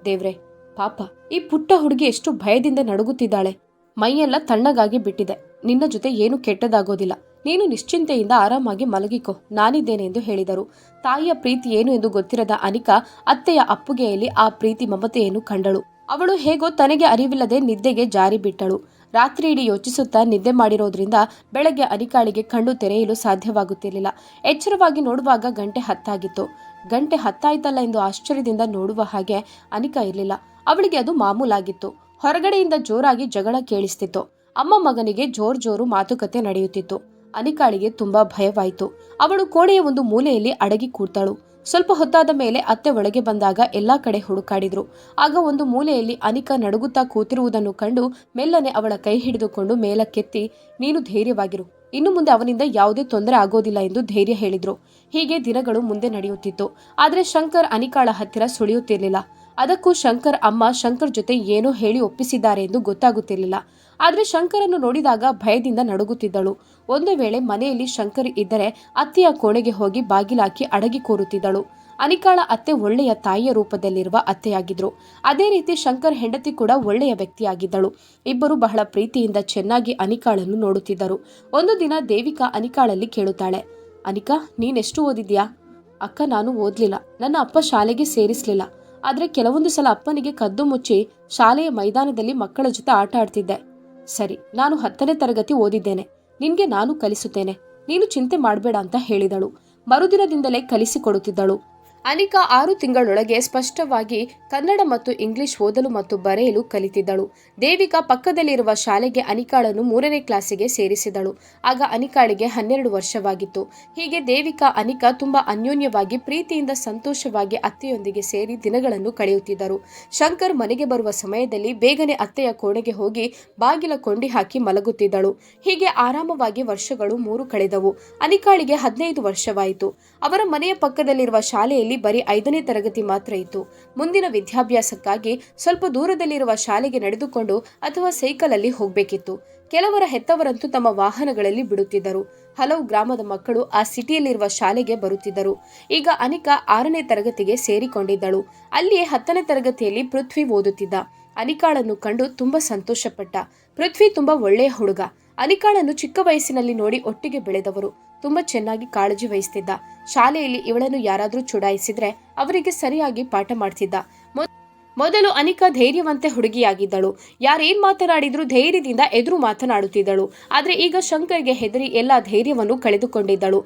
ದೇವ್ರೆ, ಪಾಪ ಈ ಪುಟ್ಟ ಹುಡುಗಿ ಎಷ್ಟು ಭಯದಿಂದ ನಡುಗುತ್ತಿದ್ದಾಳೆ. ಮೈಯೆಲ್ಲ ತಣ್ಣಗಾಗಿ ಬಿಟ್ಟಿದೆ. ನಿನ್ನ ಜೊತೆ ಏನು ಕೆಟ್ಟದಾಗೋದಿಲ್ಲ. ನೀನು ನಿಶ್ಚಿಂತೆಯಿಂದ ಆರಾಮಾಗಿ ಮಲಗಿಕೊ, ನಾನಿದ್ದೇನೆ ಎಂದು ಹೇಳಿದರು. ತಾಯಿಯ ಪ್ರೀತಿ ಏನು ಎಂದು ಗೊತ್ತಿರದ ಅನಿಕಾ ಅತ್ತೆಯ ಅಪ್ಪುಗೆಯಲ್ಲಿ ಆ ಪ್ರೀತಿ ಮಮತೆಯನ್ನು ಕಂಡಳು. ಅವಳು ಹೇಗೋ ತನಗೆ ಅರಿವಿಲ್ಲದೆ ನಿದ್ದೆಗೆ ಜಾರಿ ಬಿಟ್ಟಳು. ರಾತ್ರಿ ಇಡೀ ಯೋಚಿಸುತ್ತಾ ನಿದ್ದೆ ಮಾಡಿರೋದ್ರಿಂದ ಬೆಳಗ್ಗೆ ಅನಿಕಾಳಿಗೆ ಕಣ್ಣು ತೆರೆಯಲು ಸಾಧ್ಯವಾಗುತ್ತಿರಲಿಲ್ಲ. ಎಚ್ಚರವಾಗಿ ನೋಡುವಾಗ ಗಂಟೆ 10 ಆಗಿತ್ತು. ಗಂಟೆ 10 ಆಯ್ತಲ್ಲ ಎಂದು ಆಶ್ಚರ್ಯದಿಂದ ನೋಡುವ ಹಾಗೆ ಅನಿಕಾ ಇರಲಿಲ್ಲ. ಅವಳಿಗೆ ಅದು ಮಾಮೂಲಾಗಿತ್ತು. ಹೊರಗಡೆಯಿಂದ ಜೋರಾಗಿ ಜಗಳ ಕೇಳಿಸ್ತಿತ್ತು. ಅಮ್ಮ ಮಗನಿಗೆ ಜೋರು ಮಾತುಕತೆ ನಡೆಯುತ್ತಿತ್ತು. ಅನಿಕಾಳಿಗೆ ತುಂಬಾ ಭಯವಾಯಿತು. ಅವಳು ಕೋಣೆಯ ಒಂದು ಮೂಲೆಯಲ್ಲಿ ಅಡಗಿ ಕೂತಳು. ಸ್ವಲ್ಪ ಹೊತ್ತಾದ ಮೇಲೆ ಅತ್ತೆ ಒಳಗೆ ಬಂದಾಗ ಎಲ್ಲಾ ಕಡೆ ಹುಡುಕಾಡಿದ್ರು. ಆಗ ಒಂದು ಮೂಲೆಯಲ್ಲಿ ಅನಿಕಾ ನಡುಗುತ್ತಾ ಕೂತಿರುವುದನ್ನು ಕಂಡು ಮೆಲ್ಲನೆ ಅವಳ ಕೈ ಹಿಡಿದುಕೊಂಡು ಮೇಲಕ್ಕೆತ್ತಿ, ನೀನು ಧೈರ್ಯವಾಗಿರು, ಇನ್ನು ಮುಂದೆ ಅವನಿಂದ ಯಾವುದೇ ತೊಂದರೆ ಆಗೋದಿಲ್ಲ ಎಂದು ಧೈರ್ಯ ಹೇಳಿದ್ರು. ಹೀಗೆ ದಿನಗಳು ಮುಂದೆ ನಡೆಯುತ್ತಿತ್ತು. ಆದ್ರೆ ಶಂಕರ್ ಅನಿಕಾಳ ಹತ್ತಿರ ಸುಳಿಯುತ್ತಿರಲಿಲ್ಲ. ಅದಕ್ಕೂ ಶಂಕರ್ ಅಮ್ಮ ಶಂಕರ್ ಜೊತೆ ಏನೋ ಹೇಳಿ ಒಪ್ಪಿಸಿದ್ದಾರೆ ಎಂದು ಗೊತ್ತಾಗುತ್ತಿರಲಿಲ್ಲ. ಆದ್ರೆ ಶಂಕರನ್ನು ನೋಡಿದಾಗ ಭಯದಿಂದ ನಡುಗುತ್ತಿದ್ದಳು. ಒಂದು ವೇಳೆ ಮನೆಯಲ್ಲಿ ಶಂಕರ್ ಇದ್ದರೆ ಅತ್ತೆಯ ಕೋಣೆಗೆ ಹೋಗಿ ಬಾಗಿಲಾಕಿ ಅಡಗಿ ಕೂರುತ್ತಿದ್ದಳು. ಅನಿಕಾಳ ಅತ್ತೆ ಒಳ್ಳೆಯ ತಾಯಿಯ ರೂಪದಲ್ಲಿರುವ ಅತ್ತೆಯಾಗಿದ್ರು. ಅದೇ ರೀತಿ ಶಂಕರ್ ಹೆಂಡತಿ ಕೂಡ ಒಳ್ಳೆಯ ವ್ಯಕ್ತಿಯಾಗಿದ್ದಳು. ಇಬ್ಬರು ಬಹಳ ಪ್ರೀತಿಯಿಂದ ಚೆನ್ನಾಗಿ ಅನಿಕಾಳನ್ನು ನೋಡುತ್ತಿದ್ದರು. ಒಂದು ದಿನ ದೇವಿಕಾ ಅನಿಕಾಳಲ್ಲಿ ಕೇಳುತ್ತಾಳೆ, ಅನಿಕಾ, ನೀನೆಷ್ಟು ಓದಿದ್ಯಾ? ಅಕ್ಕ, ನಾನು ಓದ್ಲಿಲ್ಲ. ನನ್ನ ಅಪ್ಪ ಶಾಲೆಗೆ ಸೇರಿಸ್ಲಿಲ್ಲ. ಆದ್ರೆ ಕೆಲವೊಂದು ಸಲ ಅಪ್ಪನಿಗೆ ಕದ್ದು ಮುಚ್ಚಿ ಶಾಲೆಯ ಮೈದಾನದಲ್ಲಿ ಮಕ್ಕಳ ಜೊತೆ ಆಟ ಆಡ್ತಿದ್ದೆ. ಸರಿ, ನಾನು 10ನೇ ತರಗತಿ ಓದಿದ್ದೇನೆ. ನಿನ್ಗೆ ನಾನು ಕಲಿಸುತ್ತೇನೆ, ನೀನು ಚಿಂತೆ ಮಾಡಬೇಡ ಅಂತ ಹೇಳಿದಳು. ಮರುದಿನದಿಂದಲೇ ಕಲಿಸಿಕೊಡುತ್ತಿದ್ದಳು. ಅನಿಕಾ 6 ತಿಂಗಳೊಳಗೆ ಸ್ಪಷ್ಟವಾಗಿ ಕನ್ನಡ ಮತ್ತು ಇಂಗ್ಲಿಷ್ ಓದಲು ಮತ್ತು ಬರೆಯಲು ಕಲಿತಿದ್ದಳು. ದೇವಿಕಾ ಪಕ್ಕದಲ್ಲಿರುವ ಶಾಲೆಗೆ ಅನಿಕಾಳನ್ನು 3ನೇ ಕ್ಲಾಸಿಗೆ ಸೇರಿಸಿದಳು. ಆಗ ಅನಿಕಾಳಿಗೆ 12 ವರ್ಷವಾಗಿತ್ತು. ಹೀಗೆ ದೇವಿಕಾ ಅನಿಕಾ ತುಂಬಾ ಅನ್ಯೋನ್ಯವಾಗಿ ಪ್ರೀತಿಯಿಂದ ಸಂತೋಷವಾಗಿ ಅತ್ತೆಯೊಂದಿಗೆ ಸೇರಿ ದಿನಗಳನ್ನು ಕಳೆಯುತ್ತಿದ್ದರು. ಶಂಕರ್ ಮನೆಗೆ ಬರುವ ಸಮಯದಲ್ಲಿ ಬೇಗನೆ ಅತ್ತೆಯ ಕೋಣೆಗೆ ಹೋಗಿ ಬಾಗಿಲ ಕೊಂಡಿ ಹಾಕಿ ಮಲಗುತ್ತಿದ್ದಳು. ಹೀಗೆ ಆರಾಮವಾಗಿ ವರ್ಷಗಳು 3 ಕಳೆದವು. ಅನಿಕಾಳಿಗೆ 15 ವರ್ಷವಾಯಿತು. ಅವರ ಮನೆಯ ಪಕ್ಕದಲ್ಲಿರುವ ಶಾಲೆಯಲ್ಲಿ ಬರೀ 5ನೇ ತರಗತಿ ಮಾತ್ರ ಇತ್ತು. ಮುಂದಿನ ವಿದ್ಯಾಭ್ಯಾಸಕ್ಕಾಗಿ ಸ್ವಲ್ಪ ದೂರದಲ್ಲಿರುವ ಶಾಲೆಗೆ ನಡೆದುಕೊಂಡು ಅಥವಾ ಸೈಕಲಲ್ಲಿ ಹೋಗಬೇಕಿತ್ತು. ಕೆಲವರ ಹೆತ್ತವರಂತೂ ತಮ್ಮ ವಾಹನಗಳಲ್ಲಿ ಬಿಡುತ್ತಿದ್ದರು. ಹಲವು ಗ್ರಾಮದ ಮಕ್ಕಳು ಆ ಸಿಟಿಯಲ್ಲಿರುವ ಶಾಲೆಗೆ ಬರುತ್ತಿದ್ದರು. ಈಗ ಅನಿಕಾ 6ನೇ ತರಗತಿಗೆ ಸೇರಿಕೊಂಡಿದ್ದಳು. ಅಲ್ಲಿಯೇ 10ನೇ ತರಗತಿಯಲ್ಲಿ ಪೃಥ್ವಿ ಓದುತ್ತಿದ್ದ. ಅನಿಕಾಳನ್ನು ಕಂಡು ತುಂಬಾ ಸಂತೋಷಪಟ್ಟ. ಪೃಥ್ವಿ ತುಂಬಾ ಒಳ್ಳೆಯ ಹುಡುಗ. ಅನಿಕಾಳನ್ನು ಚಿಕ್ಕ ವಯಸ್ಸಿನಲ್ಲಿ ನೋಡಿ ಒಟ್ಟಿಗೆ ಬೆಳೆದವರು. ತುಂಬಾ ಚೆನ್ನಾಗಿ ಕಾಳಜಿ ವಹಿಸ್ತಿದ್ದ. ಶಾಲೆಯಲ್ಲಿ ಇವಳನ್ನು ಯಾರಾದ್ರೂ ಚುಡಾಯಿಸಿದ್ರೆ ಅವರಿಗೆ ಸರಿಯಾಗಿ ಪಾಠ ಮಾಡ್ತಿದ್ದ. ಮೊದಲು ಅನಿಕಾ ಧೈರ್ಯವಂತೆ ಹುಡುಗಿಯಾಗಿದ್ದಳು. ಯಾರೇನ್ ಮಾತನಾಡಿದ್ರೂ ಧೈರ್ಯದಿಂದ ಎದುರು ಮಾತನಾಡುತ್ತಿದ್ದಳು. ಆದ್ರೆ ಈಗ ಶಂಕರ್ಗೆ ಹೆದರಿ ಎಲ್ಲಾ ಧೈರ್ಯವನ್ನು ಕಳೆದುಕೊಂಡಿದ್ದಳು.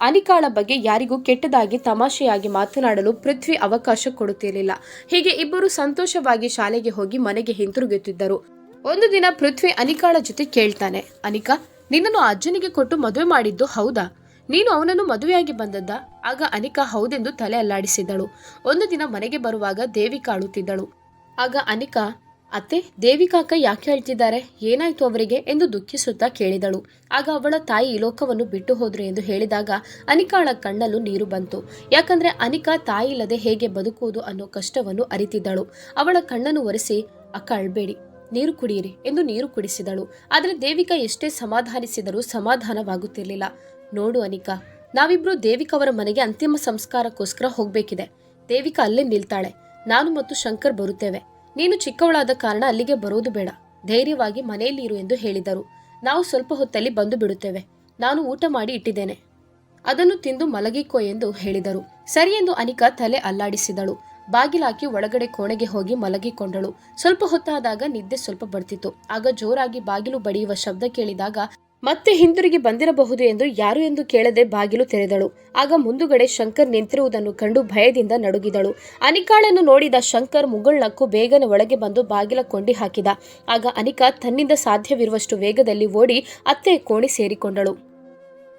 ಅನಿಕಾಳ ಬಗ್ಗೆ ಯಾರಿಗೂ ಕೆಟ್ಟದಾಗಿ ತಮಾಷೆಯಾಗಿ ಮಾತನಾಡಲು ಪೃಥ್ವಿ ಅವಕಾಶ ಕೊಡುತ್ತಿರಲಿಲ್ಲ. ಹೀಗೆ ಇಬ್ಬರು ಸಂತೋಷವಾಗಿ ಶಾಲೆಗೆ ಹೋಗಿ ಮನೆಗೆ ಹಿಂತಿರುಗುತ್ತಿದ್ದರು. ಒಂದು ದಿನ ಪೃಥ್ವಿ ಅನಿಕಾಳ ಜೊತೆ ಕೇಳ್ತಾನೆ, ಅನಿಕಾ, ನಿನ್ನನ್ನು ಅಜ್ಜನಿಗೆ ಕೊಟ್ಟು ಮದುವೆ ಮಾಡಿದ್ದು ಹೌದಾ? ನೀನು ಅವನನ್ನು ಮದುವೆಯಾಗಿ ಬಂದದ್ದ? ಆಗ ಅನಿಕಾ ಹೌದೆಂದು ತಲೆ ಅಲ್ಲಾಡಿಸಿದಳು. ಒಂದು ದಿನ ಮನೆಗೆ ಬರುವಾಗ ದೇವಿಕಾ ಅಳುತ್ತಿದ್ದಳು. ಆಗ ಅನಿಕಾ, ಅತ್ತೆ, ದೇವಿಕಾಕ ಯಾಕೆ ಹೇಳ್ತಿದ್ದಾರೆ? ಏನಾಯ್ತು ಅವರಿಗೆ ಎಂದು ದುಃಖಿಸುತ್ತಾ ಕೇಳಿದಳು. ಆಗ ಅವಳ ತಾಯಿ ಈ ಲೋಕವನ್ನು ಬಿಟ್ಟು ಹೋದ್ರು ಎಂದು ಹೇಳಿದಾಗ ಅನಿಕಾಳ ಕಣ್ಣಲ್ಲೂ ನೀರು ಬಂತು. ಯಾಕಂದ್ರೆ ಅನಿಕಾ ತಾಯಿ ಇಲ್ಲದೆ ಹೇಗೆ ಬದುಕುವುದು ಅನ್ನೋ ಕಷ್ಟವನ್ನು ಅರಿತಿದ್ದಳು. ಅವಳ ಕಣ್ಣನ್ನು ಒರೆಸಿ, ಅಕ್ಕ ಅಳ್ಬೇಡಿ, ನೀರು ಕುಡಿಯಿರಿ ಎಂದು ನೀರು ಕುಡಿಸಿದಳು. ಆದರೆ ದೇವಿಕಾ ಎಷ್ಟೇ ಸಮಾಧಾನಿಸಿದರೂ ಸಮಾಧಾನವಾಗುತ್ತಿರಲಿಲ್ಲ. ನೋಡು ಅನಿಕಾ, ನಾವಿಬ್ರು ದೇವಿಕಾ ಅವರ ಮನೆಗೆ ಅಂತಿಮ ಸಂಸ್ಕಾರಕ್ಕೋಸ್ಕರ ಹೋಗ್ಬೇಕಿದೆ. ದೇವಿಕಾ ಅಲ್ಲೇ ನಿಲ್ತಾಳೆ. ನಾನು ಮತ್ತು ಶಂಕರ್ ಬರುತ್ತೇವೆ. ನೀನು ಚಿಕ್ಕವಳಾದ ಕಾರಣ ಅಲ್ಲಿಗೆ ಬರೋದು ಬೇಡ. ಧೈರ್ಯವಾಗಿ ಮನೆಯಲ್ಲಿ ಇರು ಎಂದು ಹೇಳಿದರು. ನಾವು ಸ್ವಲ್ಪ ಹೊತ್ತಲ್ಲಿ ಬಂದು ಬಿಡುತ್ತೇವೆ. ನಾನು ಊಟ ಮಾಡಿ ಇಟ್ಟಿದ್ದೇನೆ, ಅದನ್ನು ತಿಂದು ಮಲಗಿಕೋ ಎಂದು ಹೇಳಿದರು. ಸರಿ ಎಂದು ಅನಿಕಾ ತಲೆ ಅಲ್ಲಾಡಿಸಿದಳು. ಬಾಗಿಲಾಕಿ ಒಳಗಡೆ ಕೋಣೆಗೆ ಹೋಗಿ ಮಲಗಿಕೊಂಡಳು. ಸ್ವಲ್ಪ ಹೊತ್ತಾದಾಗ ನಿದ್ದೆ ಸ್ವಲ್ಪ ಬರ್ತಿತ್ತು. ಆಗ ಜೋರಾಗಿ ಬಾಗಿಲು ಬಡಿಯುವ ಶಬ್ದ ಕೇಳಿದಾಗ ಮತ್ತೆ ಹಿಂತಿರುಗಿ ಬಂದಿರಬಹುದು ಎಂದು ಯಾರು ಎಂದು ಕೇಳದೆ ಬಾಗಿಲು ತೆರೆದಳು. ಆಗ ಮುಂದುಗಡೆ ಶಂಕರ್ ನಿಂತಿರುವುದನ್ನು ಕಂಡು ಭಯದಿಂದ ನಡುಗಿದಳು. ಅನಿಕಾಳನ್ನು ನೋಡಿದ ಶಂಕರ್ ಮುಗುಳ್ನಕ್ಕು ಬೇಗನೆ ಒಳಗೆ ಬಂದು ಬಾಗಿಲ ಕೊಂಡಿ ಹಾಕಿದ. ಆಗ ಅನಿಕಾ ತನ್ನಿಂದ ಸಾಧ್ಯವಿರುವಷ್ಟು ವೇಗದಲ್ಲಿ ಓಡಿ ಅತ್ತೆ ಕೋಣೆ ಸೇರಿಕೊಂಡಳು.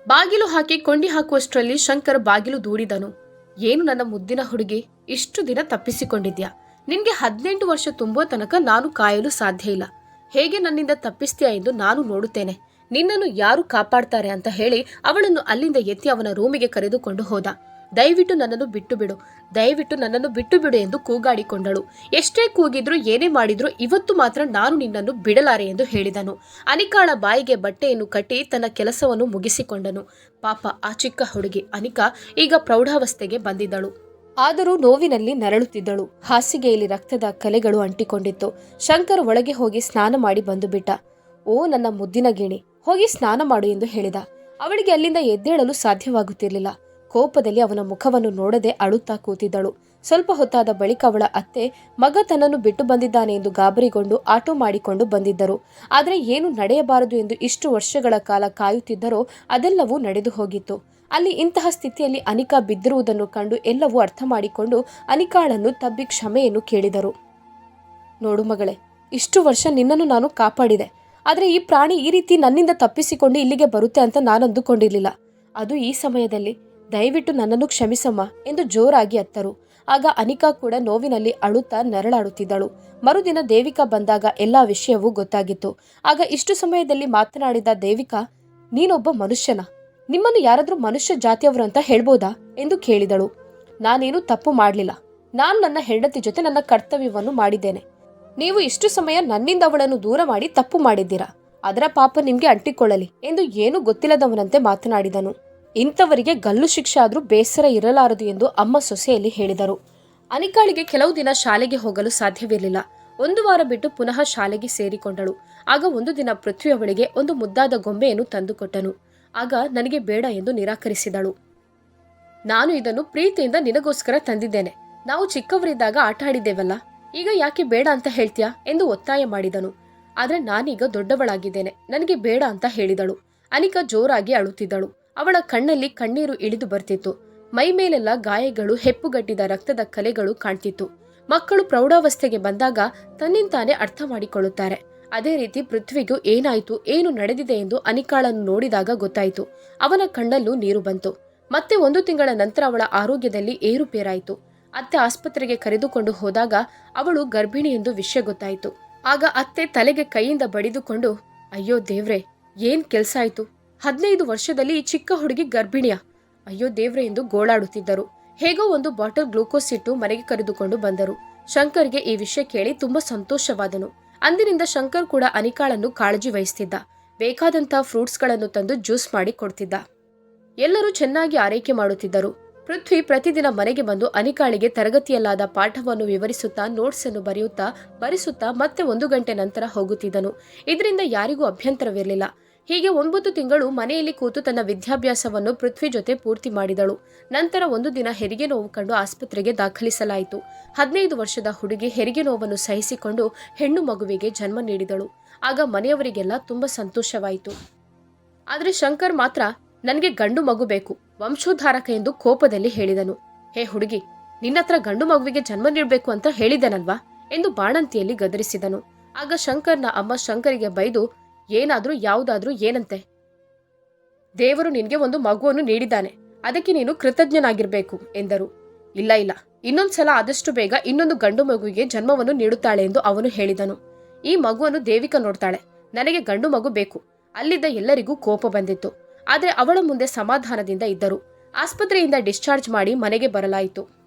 ಬಾಗಿಲು ಹಾಕಿ ಕೊಂಡಿ ಹಾಕುವಷ್ಟರಲ್ಲಿ ಶಂಕರ್ ಬಾಗಿಲು ದೂಡಿದನು. ಏನು ನನ್ನ ಮುದ್ದಿನ ಹುಡುಗಿ, ಇಷ್ಟು ದಿನ ತಪ್ಪಿಸಿಕೊಂಡಿದ್ಯಾ? ನಿನ್ಗೆ 18 ವರ್ಷ ತುಂಬುವ ತನಕ ನಾನು ಕಾಯಲು ಸಾಧ್ಯ ಇಲ್ಲ. ಹೇಗೆ ನನ್ನಿಂದ ತಪ್ಪಿಸ್ತೀಯಾ ಎಂದು ನಾನು ನೋಡುತ್ತೇನೆ. ನಿನ್ನನ್ನು ಯಾರು ಕಾಪಾಡ್ತಾರೆ ಅಂತ ಹೇಳಿ ಅವಳನ್ನು ಅಲ್ಲಿಂದ ಎತ್ತಿ ಅವನ ರೂಮಿಗೆ ಕರೆದುಕೊಂಡು ಹೋದ. ದಯವಿಟ್ಟು ನನ್ನನ್ನು ಬಿಟ್ಟು ಬಿಡು, ದಯವಿಟ್ಟು ನನ್ನನ್ನು ಬಿಟ್ಟು ಬಿಡು ಎಂದು ಕೂಗಾಡಿಕೊಂಡಳು. ಎಷ್ಟೇ ಕೂಗಿದ್ರು ಏನೇ ಮಾಡಿದ್ರು ಇವತ್ತು ಮಾತ್ರ ನಾನು ನಿನ್ನನ್ನು ಬಿಡಲಾರೆ ಎಂದು ಹೇಳಿದನು. ಅನಿಕಾಳ ಬಾಯಿಗೆ ಬಟ್ಟೆಯನ್ನು ಕಟ್ಟಿ ತನ್ನ ಕೆಲಸವನ್ನು ಮುಗಿಸಿಕೊಂಡನು. ಪಾಪ ಆ ಚಿಕ್ಕ ಹುಡುಗಿ ಅನಿಕಾ ಈಗ ಪ್ರೌಢಾವಸ್ಥೆಗೆ ಬಂದಿದ್ದಳು. ಆದರೂ ನೋವಿನಲ್ಲಿ ನರಳುತ್ತಿದ್ದಳು. ಹಾಸಿಗೆಯಲ್ಲಿ ರಕ್ತದ ಕಲೆಗಳು ಅಂಟಿಕೊಂಡಿತ್ತು. ಶಂಕರ್ ಒಳಗೆ ಹೋಗಿ ಸ್ನಾನ ಮಾಡಿ ಬಂದು ಬಿಟ್ಟ. ಓ ನನ್ನ ಮುದ್ದಿನ ಗಿಣಿ, ಹೋಗಿ ಸ್ನಾನ ಮಾಡು ಎಂದು ಹೇಳಿದ. ಅವಳಿಗೆ ಅಲ್ಲಿಂದ ಎದ್ದೇಳಲು ಸಾಧ್ಯವಾಗುತ್ತಿರಲಿಲ್ಲ. ಕೋಪದಲ್ಲಿ ಅವನ ಮುಖವನ್ನು ನೋಡದೆ ಅಳುತ್ತಾ ಕೂತಿದ್ದಳು. ಸ್ವಲ್ಪ ಹೊತ್ತಾದ ಬಳಿಕ ಅವಳ ಅತ್ತೆ ಮಗ ತನ್ನನ್ನು ಬಿಟ್ಟು ಬಂದಿದ್ದಾನೆ ಎಂದು ಗಾಬರಿಗೊಂಡು ಆಟೋ ಮಾಡಿಕೊಂಡು ಬಂದಿದ್ದರು. ಆದರೆ ಏನು ನಡೆಯಬಾರದು ಎಂದು ಇಷ್ಟು ವರ್ಷಗಳ ಕಾಲ ಕಾಯುತ್ತಿದ್ದರೋ ಅದೆಲ್ಲವೂ ನಡೆದು ಹೋಗಿತ್ತು. ಅಲ್ಲಿ ಇಂತಹ ಸ್ಥಿತಿಯಲ್ಲಿ ಅನಿಕಾ ಬಿದ್ದಿರುವುದನ್ನು ಕಂಡು ಎಲ್ಲವೂ ಅರ್ಥ ಮಾಡಿಕೊಂಡು ಅನಿಕಾಳನ್ನು ತಬ್ಬಿ ಕ್ಷಮೆಯನ್ನು ಕೇಳಿದರು. ನೋಡು ಮಗಳೇ, ಇಷ್ಟು ವರ್ಷ ನಿನ್ನನ್ನು ನಾನು ಕಾಪಾಡಿದೆ. ಆದರೆ ಈ ಪ್ರಾಣಿ ಈ ರೀತಿ ನನ್ನಿಂದ ತಪ್ಪಿಸಿಕೊಂಡು ಇಲ್ಲಿಗೆ ಬರುತ್ತೆ ಅಂತ ನಾನು ಅಂದುಕೊಂಡಿರಲಿಲ್ಲ. ಅದು ಈ ಸಮಯದಲ್ಲಿ ದಯವಿಟ್ಟು ನನ್ನನ್ನು ಕ್ಷಮಿಸಮ್ಮ ಎಂದು ಜೋರಾಗಿ ಅತ್ತರು. ಆಗ ಅನಿಕಾ ಕೂಡ ನೋವಿನಲ್ಲಿ ಅಳುತ್ತಾ ನರಳಾಡುತ್ತಿದ್ದಳು. ಮರುದಿನ ದೇವಿಕಾ ಬಂದಾಗ ಎಲ್ಲಾ ವಿಷಯವೂ ಗೊತ್ತಾಗಿತ್ತು. ಆಗ ಇಷ್ಟು ಸಮಯದಲ್ಲಿ ಮಾತನಾಡಿದ ದೇವಿಕಾ, ನೀನೊಬ್ಬ ಮನುಷ್ಯನ? ನಿಮ್ಮನ್ನು ಯಾರಾದ್ರೂ ಮನುಷ್ಯ ಜಾತಿಯವರು ಅಂತ ಹೇಳ್ಬೋದಾ ಎಂದು ಕೇಳಿದಳು. ನಾನೇನು ತಪ್ಪು ಮಾಡಲಿಲ್ಲ. ನಾನು ನನ್ನ ಹೆಂಡತಿ ಜೊತೆ ನನ್ನ ಕರ್ತವ್ಯವನ್ನು ಮಾಡಿದ್ದೇನೆ. ನೀವು ಇಷ್ಟು ಸಮಯ ನನ್ನಿಂದ ಅವಳನ್ನು ದೂರ ಮಾಡಿ ತಪ್ಪು ಮಾಡಿದ್ದೀರಾ. ಅದರ ಪಾಪ ನಿಮ್ಗೆ ಅಂಟಿಕೊಳ್ಳಲಿ ಎಂದು ಏನೂ ಗೊತ್ತಿಲ್ಲದವನಂತೆ ಮಾತನಾಡಿದನು. ಇಂಥವರಿಗೆ ಗಲ್ಲು ಶಿಕ್ಷೆ ಆದ್ರೂ ಬೇಸರ ಇರಲಾರದು ಎಂದು ಅಮ್ಮ ಸೊಸೆಯಲ್ಲಿ ಹೇಳಿದರು. ಅನಿಕಾಳಿಗೆ ಕೆಲವು ದಿನ ಶಾಲೆಗೆ ಹೋಗಲು ಸಾಧ್ಯವಿರಲಿಲ್ಲ. 1 ವಾರ ಬಿಟ್ಟು ಪುನಃ ಶಾಲೆಗೆ ಸೇರಿಕೊಂಡಳು. ಆಗ ಒಂದು ದಿನ ಪೃಥ್ವಿ ಅವಳಿಗೆ ಒಂದು ಮುದ್ದಾದ ಗೊಂಬೆಯನ್ನು ತಂದುಕೊಟ್ಟನು. ಆಗ ನನಗೆ ಬೇಡ ಎಂದು ನಿರಾಕರಿಸಿದಳು. ನಾನು ಇದನ್ನು ಪ್ರೀತಿಯಿಂದ ನಿನಗೋಸ್ಕರ ತಂದಿದ್ದೇನೆ. ನಾವು ಚಿಕ್ಕವರಿದ್ದಾಗ ಆಟ ಆಡಿದ್ದೇವಲ್ಲ, ಈಗ ಯಾಕೆ ಬೇಡ ಅಂತ ಹೇಳ್ತೀಯಾ ಎಂದು ಒತ್ತಾಯ ಮಾಡಿದನು. ಆದ್ರೆ ನಾನೀಗ ದೊಡ್ಡವಳಾಗಿದ್ದೇನೆ, ನನಗೆ ಬೇಡ ಅಂತ ಹೇಳಿದಳು. ಅನಿಕಾ ಜೋರಾಗಿ ಅಳುತ್ತಿದ್ದಳು. ಅವಳ ಕಣ್ಣಲ್ಲಿ ಕಣ್ಣೀರು ಇಳಿದು ಬರ್ತಿತ್ತು. ಮೈ ಮೇಲೆಲ್ಲ ಗಾಯಗಳು, ಹೆಪ್ಪುಗಟ್ಟಿದ ರಕ್ತದ ಕಲೆಗಳು ಕಾಣ್ತಿತ್ತು. ಮಕ್ಕಳು ಪ್ರೌಢಾವಸ್ಥೆಗೆ ಬಂದಾಗ ತನ್ನಿಂತಾನೆ ಅರ್ಥ ಮಾಡಿಕೊಳ್ಳುತ್ತಾರೆ. ಅದೇ ರೀತಿ ಪೃಥ್ವಿಗೂ ಏನಾಯ್ತು, ಏನು ನಡೆದಿದೆ ಎಂದು ಅನಿಕಾಳನ್ನು ನೋಡಿದಾಗ ಗೊತ್ತಾಯಿತು. ಅವನ ಕಣ್ಣಲ್ಲೂ ನೀರು ಬಂತು. ಮತ್ತೆ 1 ತಿಂಗಳ ನಂತರ ಅವಳ ಆರೋಗ್ಯದಲ್ಲಿ ಏರುಪೇರಾಯಿತು. ಅತ್ತೆ ಆಸ್ಪತ್ರೆಗೆ ಕರೆದುಕೊಂಡು ಹೋದಾಗ ಅವಳು ಗರ್ಭಿಣಿ ಎಂದು ವಿಷಯ ಗೊತ್ತಾಯಿತು. ಆಗ ಅತ್ತೆ ತಲೆಗೆ ಕೈಯಿಂದ ಬಡಿದುಕೊಂಡು, ಅಯ್ಯೋ ದೇವ್ರೆ, ಏನ್ ಕೆಲ್ಸ ಆಯ್ತು? 15 ವರ್ಷದಲ್ಲಿ ಈ ಚಿಕ್ಕ ಹುಡುಗಿ ಗರ್ಭಿಣಿಯ? ಅಯ್ಯೋ ದೇವ್ರೆ ಎಂದು ಗೋಳಾಡುತ್ತಿದ್ದರು. ಹೇಗೋ ಒಂದು ಬಾಟಲ್ ಗ್ಲೂಕೋಸ್ ಇಟ್ಟು ಮನೆಗೆ ಕರೆದುಕೊಂಡು ಬಂದರು. ಶಂಕರ್ಗೆ ಈ ವಿಷಯ ಕೇಳಿ ತುಂಬಾ ಸಂತೋಷವಾದನು. ಅಂದಿನಿಂದ ಶಂಕರ್ ಕೂಡ ಅನಿಕಾಳನ್ನು ಕಾಳಜಿ ವಹಿಸ್ತಿದ್ದ. ಬೇಕಾದಂತ ಫ್ರೂಟ್ಸ್ಗಳನ್ನು ತಂದು ಜ್ಯೂಸ್ ಮಾಡಿ ಕೊಡ್ತಿದ್ದ. ಎಲ್ಲರೂ ಚೆನ್ನಾಗಿ ಆರೈಕೆ ಮಾಡುತ್ತಿದ್ದರು. ಪೃಥ್ವಿ ಪ್ರತಿದಿನ ಮನೆಗೆ ಬಂದು ಅನಿಕಾಳಿಗೆ ತರಗತಿಯಲ್ಲಾದ ಪಾಠವನ್ನು ವಿವರಿಸುತ್ತಾ ನೋಟ್ಸ್ ಅನ್ನು ಬರೆಸುತ್ತಾ ಮತ್ತೆ 1 ಗಂಟೆ ನಂತರ ಹೋಗುತ್ತಿದ್ದನು. ಇದರಿಂದ ಯಾರಿಗೂ ಅಭ್ಯಂತರವಿರಲಿಲ್ಲ. ಹೀಗೆ 9 ತಿಂಗಳು ಮನೆಯಲ್ಲಿ ಕೂತು ತನ್ನ ವಿದ್ಯಾಭ್ಯಾಸವನ್ನು ಪೃಥ್ವಿ ಜೊತೆ ಪೂರ್ತಿ ಮಾಡಿದಳು. ನಂತರ ಒಂದು ದಿನ ಹೆರಿಗೆ ನೋವು ಕಂಡು ಆಸ್ಪತ್ರೆಗೆ ದಾಖಲಿಸಲಾಯಿತು. 15 ವರ್ಷದ ಹುಡುಗಿ ಹೆರಿಗೆ ನೋವನ್ನು ಸಹಿಸಿಕೊಂಡು ಹೆಣ್ಣು ಮಗುವಿಗೆ ಜನ್ಮ ನೀಡಿದಳು. ಆಗ ಮನೆಯವರಿಗೆಲ್ಲ ತುಂಬಾ ಸಂತೋಷವಾಯಿತು. ಆದರೆ ಶಂಕರ್ ಮಾತ್ರ ನನಗೆ ಗಂಡು ಮಗು ಬೇಕು, ವಂಶೋದ್ಧಾರಕ ಎಂದು ಕೋಪದಲ್ಲಿ ಹೇಳಿದನು. ಹೇ ಹುಡುಗಿ, ನಿನ್ನತ್ರ ಗಂಡು ಮಗುವಿಗೆ ಜನ್ಮ ನೀಡಬೇಕು ಅಂತ ಹೇಳಿದನಲ್ವಾ ಎಂದು ಬಾಣಂತಿಯಲ್ಲಿ ಗದರಿಸಿದನು. ಆಗ ಶಂಕರ್ನ ಅಮ್ಮ ಶಂಕರಿಗೆ ಬೈದು, ಏನಾದ್ರೂ ಯಾವುದಾದ್ರೂ ಏನಂತೆ? ದೇವರು ನಿನ್ಗೆ ಒಂದು ಮಗುವನ್ನು ನೀಡಿದ್ದಾನೆ, ಅದಕ್ಕೆ ನೀನು ಕೃತಜ್ಞನಾಗಿರ್ಬೇಕು ಎಂದರು. ಇಲ್ಲ, ಇನ್ನೊಂದ್ಸಲ ಆದಷ್ಟು ಬೇಗ ಇನ್ನೊಂದು ಗಂಡು ಮಗುವಿಗೆ ಜನ್ಮವನ್ನು ನೀಡುತ್ತಾಳೆ ಎಂದು ಅವನು ಹೇಳಿದನು. ಈ ಮಗುವನ್ನು ದೇವಿಕಾ ನೋಡ್ತಾಳೆ, ನನಗೆ ಗಂಡು ಮಗು ಬೇಕು. ಅಲ್ಲಿದ್ದ ಎಲ್ಲರಿಗೂ ಕೋಪ ಬಂದಿತ್ತು. ಆದರೆ ಅವಳ ಮುಂದೆ ಸಮಾಧಾನದಿಂದ ಇದ್ದರು. ಆಸ್ಪತ್ರೆಯಿಂದ ಡಿಸ್ಚಾರ್ಜ್ ಮಾಡಿ ಮನೆಗೆ ಬರಲಾಯಿತು.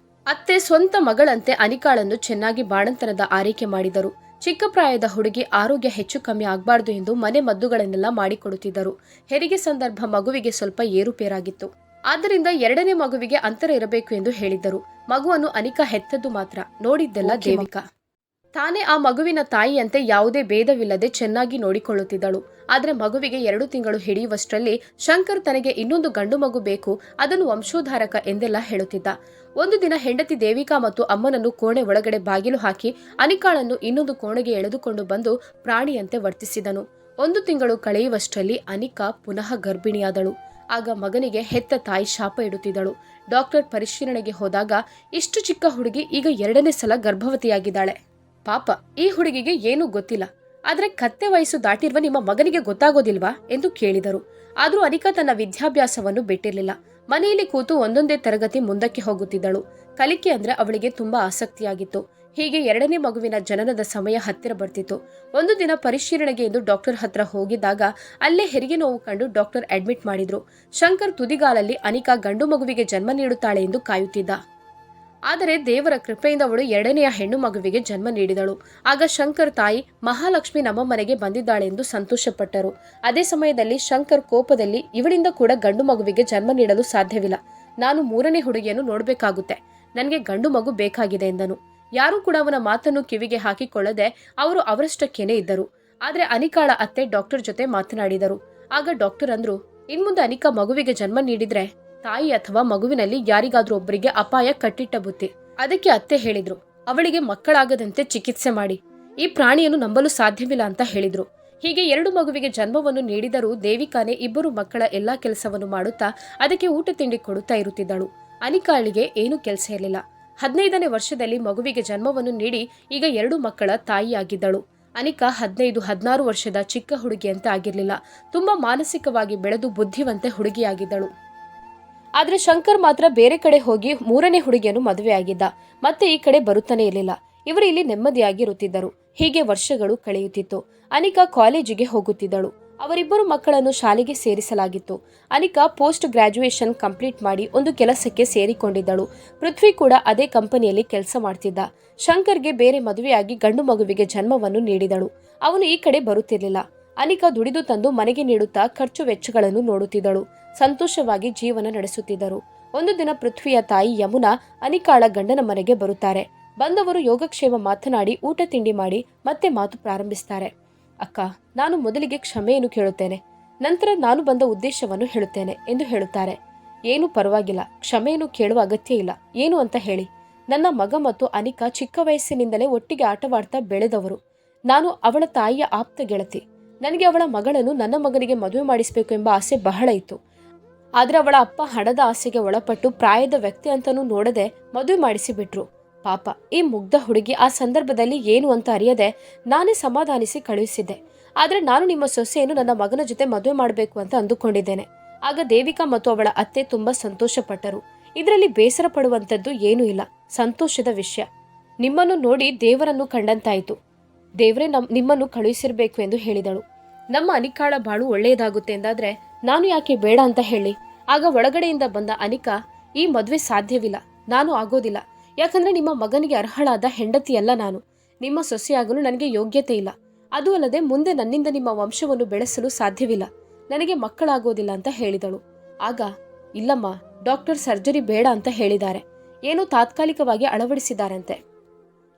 ಅತ್ತೆ ಸ್ವಂತ ಮಗಳಂತೆ ಅನಿಕಾಳನ್ನು ಚೆನ್ನಾಗಿ ಬಾಣಂತನದ ಆರೈಕೆ ಮಾಡಿದರು. ಚಿಕ್ಕ ಪ್ರಾಯದ ಹುಡುಗಿ ಆರೋಗ್ಯ ಹೆಚ್ಚು ಕಮ್ಮಿ ಆಗಬಾರ್ದು ಎಂದು ಮನೆ ಮದ್ದುಗಳನ್ನೆಲ್ಲ ಮಾಡಿಕೊಡುತ್ತಿದ್ದರು. ಹೆರಿಗೆ ಸಂದರ್ಭ ಮಗುವಿಗೆ ಸ್ವಲ್ಪ ಏರುಪೇರಾಗಿತ್ತು. ಆದ್ದರಿಂದ 2ನೇ ಮಗುವಿಗೆ ಅಂತರ ಇರಬೇಕು ಎಂದು ಹೇಳಿದ್ದರು. ಮಗುವನ್ನು ಅನಿಕಾ ಹೆತ್ತದ್ದು ಮಾತ್ರ, ನೋಡಿದ್ದೆಲ್ಲ ದೇವಿಕಾ. ತಾನೇ ಆ ಮಗುವಿನ ತಾಯಿಯಂತೆ ಯಾವುದೇ ಭೇದವಿಲ್ಲದೆ ಚೆನ್ನಾಗಿ ನೋಡಿಕೊಳ್ಳುತ್ತಿದ್ದಳು. ಆದರೆ ಮಗುವಿಗೆ 2 ತಿಂಗಳು ಹಿಡಿಯುವಷ್ಟರಲ್ಲಿ ಶಂಕರ್ ತನಗೆ ಇನ್ನೊಂದು ಗಂಡು ಮಗು ಬೇಕು, ಅದನ್ನು ವಂಶೋದ್ಧಾರಕ ಎಂದೆಲ್ಲ ಹೇಳುತ್ತಿದ್ದ. ಒಂದು ದಿನ ಹೆಂಡತಿ ದೇವಿಕಾ ಮತ್ತು ಅಮ್ಮನನ್ನು ಕೋಣೆ ಒಳಗಡೆ ಬಾಗಿಲು ಹಾಕಿ ಅನಿಕಾಳನ್ನು ಇನ್ನೊಂದು ಕೋಣೆಗೆ ಎಳೆದುಕೊಂಡು ಬಂದು ಪ್ರಾಣಿಯಂತೆ ವರ್ತಿಸಿದನು. 1 ತಿಂಗಳು ಕಳೆಯುವಷ್ಟರಲ್ಲಿ ಅನಿಕಾ ಪುನಃ ಗರ್ಭಿಣಿಯಾದಳು. ಆಗ ಮಗನಿಗೆ ಹೆತ್ತ ತಾಯಿ ಶಾಪ ಇಡುತ್ತಿದ್ದಳು. ಡಾಕ್ಟರ್ ಪರಿಶೀಲನೆಗೆ ಹೋದಾಗ ಇಷ್ಟು ಚಿಕ್ಕ ಹುಡುಗಿ ಈಗ 2ನೇ ಸಲ ಗರ್ಭವತಿಯಾಗಿದ್ದಾಳೆ. ಪಾಪ, ಈ ಹುಡುಗಿಗೆ ಏನೂ ಗೊತ್ತಿಲ್ಲ. ಆದ್ರೆ ಕತ್ತೆ ವಯಸ್ಸು ದಾಟಿರುವ ನಿಮ್ಮ ಮಗನಿಗೆ ಗೊತ್ತಾಗೋದಿಲ್ವಾ ಎಂದು ಕೇಳಿದರು. ಆದ್ರೂ ಅನಿಕಾ ತನ್ನ ವಿದ್ಯಾಭ್ಯಾಸವನ್ನು ಬಿಟ್ಟಿರಲಿಲ್ಲ. ಮನೆಯಲ್ಲಿ ಕೂತು ಒಂದೊಂದೇ ತರಗತಿ ಮುಂದಕ್ಕೆ ಹೋಗುತ್ತಿದ್ದಳು. ಕಲಿಕೆ ಅಂದ್ರೆ ಅವಳಿಗೆ ತುಂಬಾ ಆಸಕ್ತಿಯಾಗಿತ್ತು. ಹೀಗೆ ಎರಡನೇ ಮಗುವಿನ ಜನನದ ಸಮಯ ಹತ್ತಿರ ಬರ್ತಿತ್ತು. ಒಂದು ದಿನ ಪರಿಶೀಲನೆಗೆ ಎಂದು ಡಾಕ್ಟರ್ ಹತ್ರ ಹೋಗಿದ್ದಾಗ ಅಲ್ಲೇ ಹೆರಿಗೆ ನೋವು ಕಂಡು ಡಾಕ್ಟರ್ ಅಡ್ಮಿಟ್ ಮಾಡಿದ್ರು. ಶಂಕರ್ ತುದಿಗಾಲಲ್ಲಿ ಅನಿಕಾ ಗಂಡು ಮಗುವಿಗೆ ಜನ್ಮ ನೀಡುತ್ತಾಳೆ ಎಂದು ಕಾಯುತ್ತಿದ್ದ. ಆದರೆ ದೇವರ ಕೃಪೆಯಿಂದ ಅವಳು ಎರಡನೆಯ ಹೆಣ್ಣು ಮಗುವಿಗೆ ಜನ್ಮ ನೀಡಿದಳು. ಆಗ ಶಂಕರ್ ತಾಯಿ ಮಹಾಲಕ್ಷ್ಮಿ ನಮ್ಮ ಮನೆಗೆ ಬಂದಿದ್ದಾಳೆ ಎಂದು ಸಂತೋಷಪಟ್ಟರು. ಅದೇ ಸಮಯದಲ್ಲಿ ಶಂಕರ್ ಕೋಪದಲ್ಲಿ ಇವಳಿಂದ ಕೂಡ ಗಂಡು ಮಗುವಿಗೆ ಜನ್ಮ ನೀಡಲು ಸಾಧ್ಯವಿಲ್ಲ, ನಾನು ಮೂರನೇ ಹುಡುಗಿಯನ್ನು ನೋಡಬೇಕಾಗುತ್ತೆ, ನನಗೆ ಗಂಡು ಮಗು ಬೇಕಾಗಿದೆ ಎಂದನು. ಯಾರೂ ಕೂಡ ಅವನ ಮಾತನ್ನು ಕಿವಿಗೆ ಹಾಕಿಕೊಳ್ಳದೆ ಅವರು ಅವರಷ್ಟಕ್ಕೇನೆ ಇದ್ದರು. ಆದ್ರೆ ಅನಿಕಾಳ ಅತ್ತೆ ಡಾಕ್ಟರ್ ಜೊತೆ ಮಾತನಾಡಿದರು. ಆಗ ಡಾಕ್ಟರ್ ಅಂದ್ರು, ಇನ್ಮುಂದೆ ಅನಿಕಾ ಮಗುವಿಗೆ ಜನ್ಮ ನೀಡಿದ್ರೆ ತಾಯಿ ಅಥವಾ ಮಗುವಿನಲ್ಲಿ ಯಾರಿಗಾದ್ರೂ ಒಬ್ಬರಿಗೆ ಅಪಾಯ ಕಟ್ಟಿಟ್ಟ ಬುತ್ತಿ. ಅದಕ್ಕೆ ಅತ್ತೆ ಹೇಳಿದ್ರು, ಅವಳಿಗೆ ಮಕ್ಕಳಾಗದಂತೆ ಚಿಕಿತ್ಸೆ ಮಾಡಿ, ಈ ಪ್ರಾಣಿಯನ್ನು ನಂಬಲು ಸಾಧ್ಯವಿಲ್ಲ ಅಂತ ಹೇಳಿದ್ರು. ಹೀಗೆ ಎರಡು ಮಗುವಿಗೆ ಜನ್ಮವನ್ನು ನೀಡಿದರೂ ದೇವಿಕಾನೇ ಇಬ್ಬರು ಮಕ್ಕಳ ಎಲ್ಲಾ ಕೆಲಸವನ್ನು ಮಾಡುತ್ತಾ ಅದಕ್ಕೆ ಊಟ ತಿಂಡಿ ಕೊಡುತ್ತಾ ಇರುತ್ತಿದ್ದಳು. ಅನಿಕಾಳಿಗೆ ಏನೂ ಕೆಲಸ ಇರಲಿಲ್ಲ. 15ನೇ ವರ್ಷದಲ್ಲಿ ಮಗುವಿಗೆ ಜನ್ಮವನ್ನು ನೀಡಿ ಈಗ 2 ಮಕ್ಕಳ ತಾಯಿಯಾಗಿದ್ದಳು. ಅನಿಕಾ 15-16 ವರ್ಷದ ಚಿಕ್ಕ ಹುಡುಗಿಯಂತೆ ಆಗಿರಲಿಲ್ಲ. ತುಂಬಾ ಮಾನಸಿಕವಾಗಿ ಬೆಳೆದು ಬುದ್ಧಿವಂತೆ ಹುಡುಗಿಯಾಗಿದ್ದಳು. ಆದ್ರೆ ಶಂಕರ್ ಮಾತ್ರ ಬೇರೆ ಕಡೆ ಹೋಗಿ 3ನೇ ಹುಡುಗಿಯನ್ನು ಮದುವೆಯಾಗಿದ್ದ. ಮತ್ತೆ ಈ ಕಡೆ ಬರುತ್ತಾನೆ ಇರಲಿಲ್ಲ. ಇವರು ಇಲ್ಲಿ ನೆಮ್ಮದಿಯಾಗಿರುತ್ತಿದ್ದರು. ಹೀಗೆ ವರ್ಷಗಳು ಕಳೆಯುತ್ತಿತ್ತು. ಅನಿಕಾ ಕಾಲೇಜಿಗೆ ಹೋಗುತ್ತಿದ್ದಳು. ಅವರಿಬ್ಬರು ಮಕ್ಕಳನ್ನು ಶಾಲೆಗೆ ಸೇರಿಸಲಾಗಿತ್ತು. ಅನಿಕಾ ಪೋಸ್ಟ್ ಗ್ರಾಜುಯೇಷನ್ ಕಂಪ್ಲೀಟ್ ಮಾಡಿ ಒಂದು ಕೆಲಸಕ್ಕೆ ಸೇರಿಕೊಂಡಿದ್ದಳು. ಪೃಥ್ವಿ ಕೂಡ ಅದೇ ಕಂಪನಿಯಲ್ಲಿ ಕೆಲಸ ಮಾಡ್ತಿದ್ದ. ಶಂಕರ್ಗೆ ಬೇರೆ ಮದುವೆಯಾಗಿ ಗಂಡು ಮಗುವಿಗೆ ಜನ್ಮವನ್ನು ನೀಡಿದಳು. ಅವನು ಈ ಕಡೆ ಬರುತ್ತಿರಲಿಲ್ಲ. ಅನಿಕಾ ದುಡಿದು ತಂದು ಮನೆಗೆ ನೀಡುತ್ತಾ ಖರ್ಚು ವೆಚ್ಚಗಳನ್ನು ನೋಡುತ್ತಿದ್ದಳು. ಸಂತೋಷವಾಗಿ ಜೀವನ ನಡೆಸುತ್ತಿದ್ದರು. ಒಂದು ದಿನ ಪೃಥ್ವಿಯ ತಾಯಿ ಯಮುನಾ ಅನಿಕಾಳ ಗಂಡನ ಮನೆಗೆ ಬರುತ್ತಾರೆ. ಬಂದವರು ಯೋಗಕ್ಷೇಮ ಮಾತನಾಡಿ ಊಟ ತಿಂಡಿ ಮಾಡಿ ಮತ್ತೆ ಮಾತು ಪ್ರಾರಂಭಿಸ್ತಾರೆ. ಅಕ್ಕ, ನಾನು ಮೊದಲಿಗೆ ಕ್ಷಮೆಯನ್ನು ಕೇಳುತ್ತೇನೆ, ನಂತರ ನಾನು ಬಂದ ಉದ್ದೇಶವನ್ನು ಹೇಳುತ್ತೇನೆ ಎಂದು ಹೇಳುತ್ತಾರೆ. ಏನು ಪರವಾಗಿಲ್ಲ, ಕ್ಷಮೆಯನ್ನು ಕೇಳುವ ಅಗತ್ಯ ಇಲ್ಲ. ಏನು ಅಂತ ಹೇಳಿ. ನನ್ನ ಮಗ ಮತ್ತು ಅನಿಕಾ ಚಿಕ್ಕ ವಯಸ್ಸಿನಿಂದಲೇ ಒಟ್ಟಿಗೆ ಆಟವಾಡ್ತಾ ಬೆಳೆದವರು. ನಾನು ಅವಳ ತಾಯಿಯ ಆಪ್ತ ಗೆಳತಿ. ನನಗೆ ಅವಳ ಮಗಳನ್ನು ನನ್ನ ಮಗನಿಗೆ ಮದುವೆ ಮಾಡಿಸಬೇಕು ಎಂಬ ಆಸೆ ಬಹಳ ಇತ್ತು. ಆದ್ರೆ ಅವಳ ಅಪ್ಪ ಹಣದ ಆಸೆಗೆ ಒಳಪಟ್ಟು ಪ್ರಾಯದ ವ್ಯಕ್ತಿ ಅಂತನೂ ನೋಡದೆ ಮದುವೆ ಮಾಡಿಸಿಬಿಟ್ರು. ಪಾಪ, ಈ ಮುಗ್ಧ ಹುಡುಗಿ ಆ ಸಂದರ್ಭದಲ್ಲಿ ಏನು ಅಂತ ಅರಿಯದೆ ನಾನೇ ಸಮಾಧಾನಿಸಿ ಕಳುಹಿಸಿದ್ದೆ. ಆದ್ರೆ ನಾನು ನಿಮ್ಮ ಸೊಸೆಯನ್ನು ನನ್ನ ಮಗನ ಜೊತೆ ಮದುವೆ ಮಾಡಬೇಕು ಅಂತ ಅಂದುಕೊಂಡಿದ್ದೇನೆ. ಆಗ ದೇವಿಕಾ ಮತ್ತು ಅವಳ ಅತ್ತೆ ತುಂಬಾ ಸಂತೋಷ ಪಟ್ಟರು. ಇದರಲ್ಲಿ ಬೇಸರ ಪಡುವಂಥದ್ದು ಏನೂ ಇಲ್ಲ, ಸಂತೋಷದ ವಿಷಯ. ನಿಮ್ಮನ್ನು ನೋಡಿ ದೇವರನ್ನು ಕಂಡಂತಾಯಿತು. ದೇವರೇ ನಿಮ್ಮನ್ನು ಕಳುಹಿಸಿರ್ಬೇಕು ಎಂದು ಹೇಳಿದಳು. ನಮ್ಮ ಅನಿಕಾಳ ಬಾಳು ಒಳ್ಳೆಯದಾಗುತ್ತೆ ಎಂದಾದ್ರೆ ನಾನು ಯಾಕೆ ಬೇಡ ಅಂತ ಹೇಳಿ. ಆಗ ಒಳಗಡೆಯಿಂದ ಬಂದ ಅನಿಕಾ, ಈ ಮದುವೆ ಸಾಧ್ಯವಿಲ್ಲ, ನಾನು ಆಗೋದಿಲ್ಲ. ಯಾಕಂದ್ರೆ ನಿಮ್ಮ ಮಗನಿಗೆ ಅರ್ಹಳಾದ ಹೆಂಡತಿಯಲ್ಲ ನಾನು. ನಿಮ್ಮ ಸೊಸೆಯಾಗಲು ನನಗೆ ಯೋಗ್ಯತೆ ಇಲ್ಲ. ಅದು ಅಲ್ಲದೆ ಮುಂದೆ ನನ್ನಿಂದ ನಿಮ್ಮ ವಂಶವನ್ನು ಬೆಳೆಸಲು ಸಾಧ್ಯವಿಲ್ಲ. ನನಗೆ ಮಕ್ಕಳಾಗೋದಿಲ್ಲ ಅಂತ ಹೇಳಿದಳು. ಆಗ, ಇಲ್ಲಮ್ಮ, ಡಾಕ್ಟರ್ ಸರ್ಜರಿ ಬೇಡ ಅಂತ ಹೇಳಿದ್ದಾರೆ. ಏನೋ ತಾತ್ಕಾಲಿಕವಾಗಿ ಅಳವಡಿಸಿದ್ದಾರಂತೆ.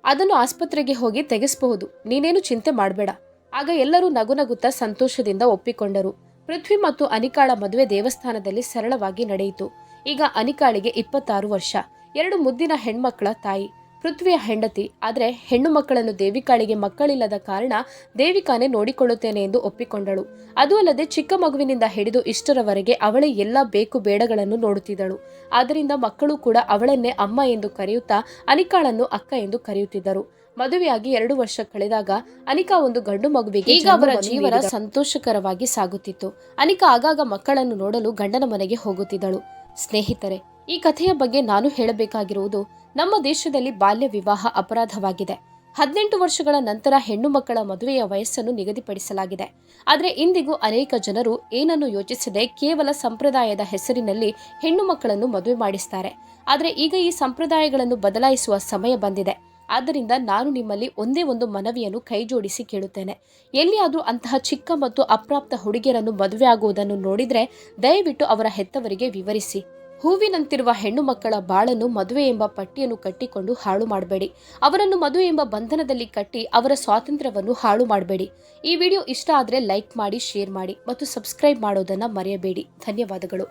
ಅದನ್ನು ಆಸ್ಪತ್ರೆಗೆ ಹೋಗಿ ತೆಗೆಸಬಹುದು, ನೀನೇನು ಚಿಂತೆ ಮಾಡಬೇಡ. ಆಗ ಎಲ್ಲರೂ ನಗುನಗುತ್ತಾ ಸಂತೋಷದಿಂದ ಒಪ್ಪಿಕೊಂಡರು. ಪೃಥ್ವಿ ಮತ್ತು ಅನಿಕಾಳ ಮದುವೆ ದೇವಸ್ಥಾನದಲ್ಲಿ ಸರಳವಾಗಿ ನಡೆಯಿತು. ಈಗ ಅನಿಕಾಳಿಗೆ 26 ವರ್ಷ, 2 ಮುದ್ದಿನ ಹೆಣ್ಮಕ್ಕಳ ತಾಯಿ. ಪೃಥ್ವಿಯ ಹೆಂಡತಿ. ಆದರೆ ಹೆಣ್ಣು ಮಕ್ಕಳನ್ನು ದೇವಿಕಾಳಿಗೆ ಮಕ್ಕಳಿಲ್ಲದ ಕಾರಣ ದೇವಿಕಾನೇ ನೋಡಿಕೊಳ್ಳುತ್ತೇನೆ ಎಂದು ಒಪ್ಪಿಕೊಂಡಳು. ಅದು ಅಲ್ಲದೆ ಚಿಕ್ಕ ಮಗುವಿನಿಂದ ಹಿಡಿದು ಇಷ್ಟರವರೆಗೆ ಅವಳೇ ಎಲ್ಲ ಬೇಕು ಬೇಡಗಳನ್ನು ನೋಡುತ್ತಿದ್ದಳು. ಆದ್ದರಿಂದ ಮಕ್ಕಳು ಕೂಡ ಅವಳನ್ನೇ ಅಮ್ಮ ಎಂದು ಕರೆಯುತ್ತಾ ಅನಿಕಾಳನ್ನು ಅಕ್ಕ ಎಂದು ಕರೆಯುತ್ತಿದ್ದರು. ಮದುವೆಯಾಗಿ 2 ವರ್ಷ ಕಳೆದಾಗ ಅನಿಕಾ ಒಂದು ಗಂಡು ಮಗುವಿಗೆ ಈಗ ಅವರ ಜೀವನ ಸಂತೋಷಕರವಾಗಿ ಸಾಗುತ್ತಿತ್ತು. ಅನಿಕಾ ಆಗಾಗ ಮಕ್ಕಳನ್ನು ನೋಡಲು ಗಂಡನ ಮನೆಗೆ ಹೋಗುತ್ತಿದ್ದಳು. ಸ್ನೇಹಿತರೆ, ಈ ಕಥೆಯ ಬಗ್ಗೆ ನಾನು ಹೇಳಬೇಕಾಗಿರುವುದು, ನಮ್ಮ ದೇಶದಲ್ಲಿ ಬಾಲ್ಯ ವಿವಾಹ ಅಪರಾಧವಾಗಿದೆ. 18 ವರ್ಷಗಳ ನಂತರ ಹೆಣ್ಣು ಮಕ್ಕಳ ಮದುವೆಯ ವಯಸ್ಸನ್ನು ನಿಗದಿಪಡಿಸಲಾಗಿದೆ. ಆದರೆ ಇಂದಿಗೂ ಅನೇಕ ಜನರು ಏನನ್ನು ಯೋಚಿಸದೆ ಕೇವಲ ಸಂಪ್ರದಾಯದ ಹೆಸರಿನಲ್ಲಿ ಹೆಣ್ಣು ಮಕ್ಕಳನ್ನು ಮದುವೆ ಮಾಡಿಸ್ತಾರೆ. ಆದರೆ ಈಗ ಈ ಸಂಪ್ರದಾಯಗಳನ್ನು ಬದಲಾಯಿಸುವ ಸಮಯ ಬಂದಿದೆ. ಆದ್ದರಿಂದ ನಾನು ನಿಮ್ಮಲ್ಲಿ ಒಂದೇ ಒಂದು ಮನವಿಯನ್ನು ಕೈಜೋಡಿಸಿ ಕೇಳುತ್ತೇನೆ. ಎಲ್ಲಿಯಾದರೂ ಅಂತಹ ಚಿಕ್ಕ ಮತ್ತು ಅಪ್ರಾಪ್ತ ಹುಡುಗಿಯರನ್ನು ಮದುವೆ ಆಗುವುದನ್ನು ನೋಡಿದ್ರೆ ದಯವಿಟ್ಟು ಅವರ ಹೆತ್ತವರಿಗೆ ವಿವರಿಸಿ. ಹೂವಿನಂತಿರುವ ಹೆಣ್ಣು ಮಕ್ಕಳ ಬಾಳನ್ನು ಮದುವೆ ಎಂಬ ಪಟ್ಟಿಯನ್ನು ಕಟ್ಟಿಕೊಂಡು ಹಾಳು ಮಾಡಬೇಡಿ. ಅವರನ್ನು ಮದುವೆ ಎಂಬ ಬಂಧನದಲ್ಲಿ ಕಟ್ಟಿ ಅವರ ಸ್ವಾತಂತ್ರ್ಯವನ್ನು ಹಾಳು ಮಾಡಬೇಡಿ. ಈ ವಿಡಿಯೋ ಇಷ್ಟ ಆದರೆ ಲೈಕ್ ಮಾಡಿ, ಶೇರ್ ಮಾಡಿ ಮತ್ತು ಸಬ್ಸ್ಕ್ರೈಬ್ ಮಾಡೋದನ್ನ ಮರೆಯಬೇಡಿ. ಧನ್ಯವಾದಗಳು.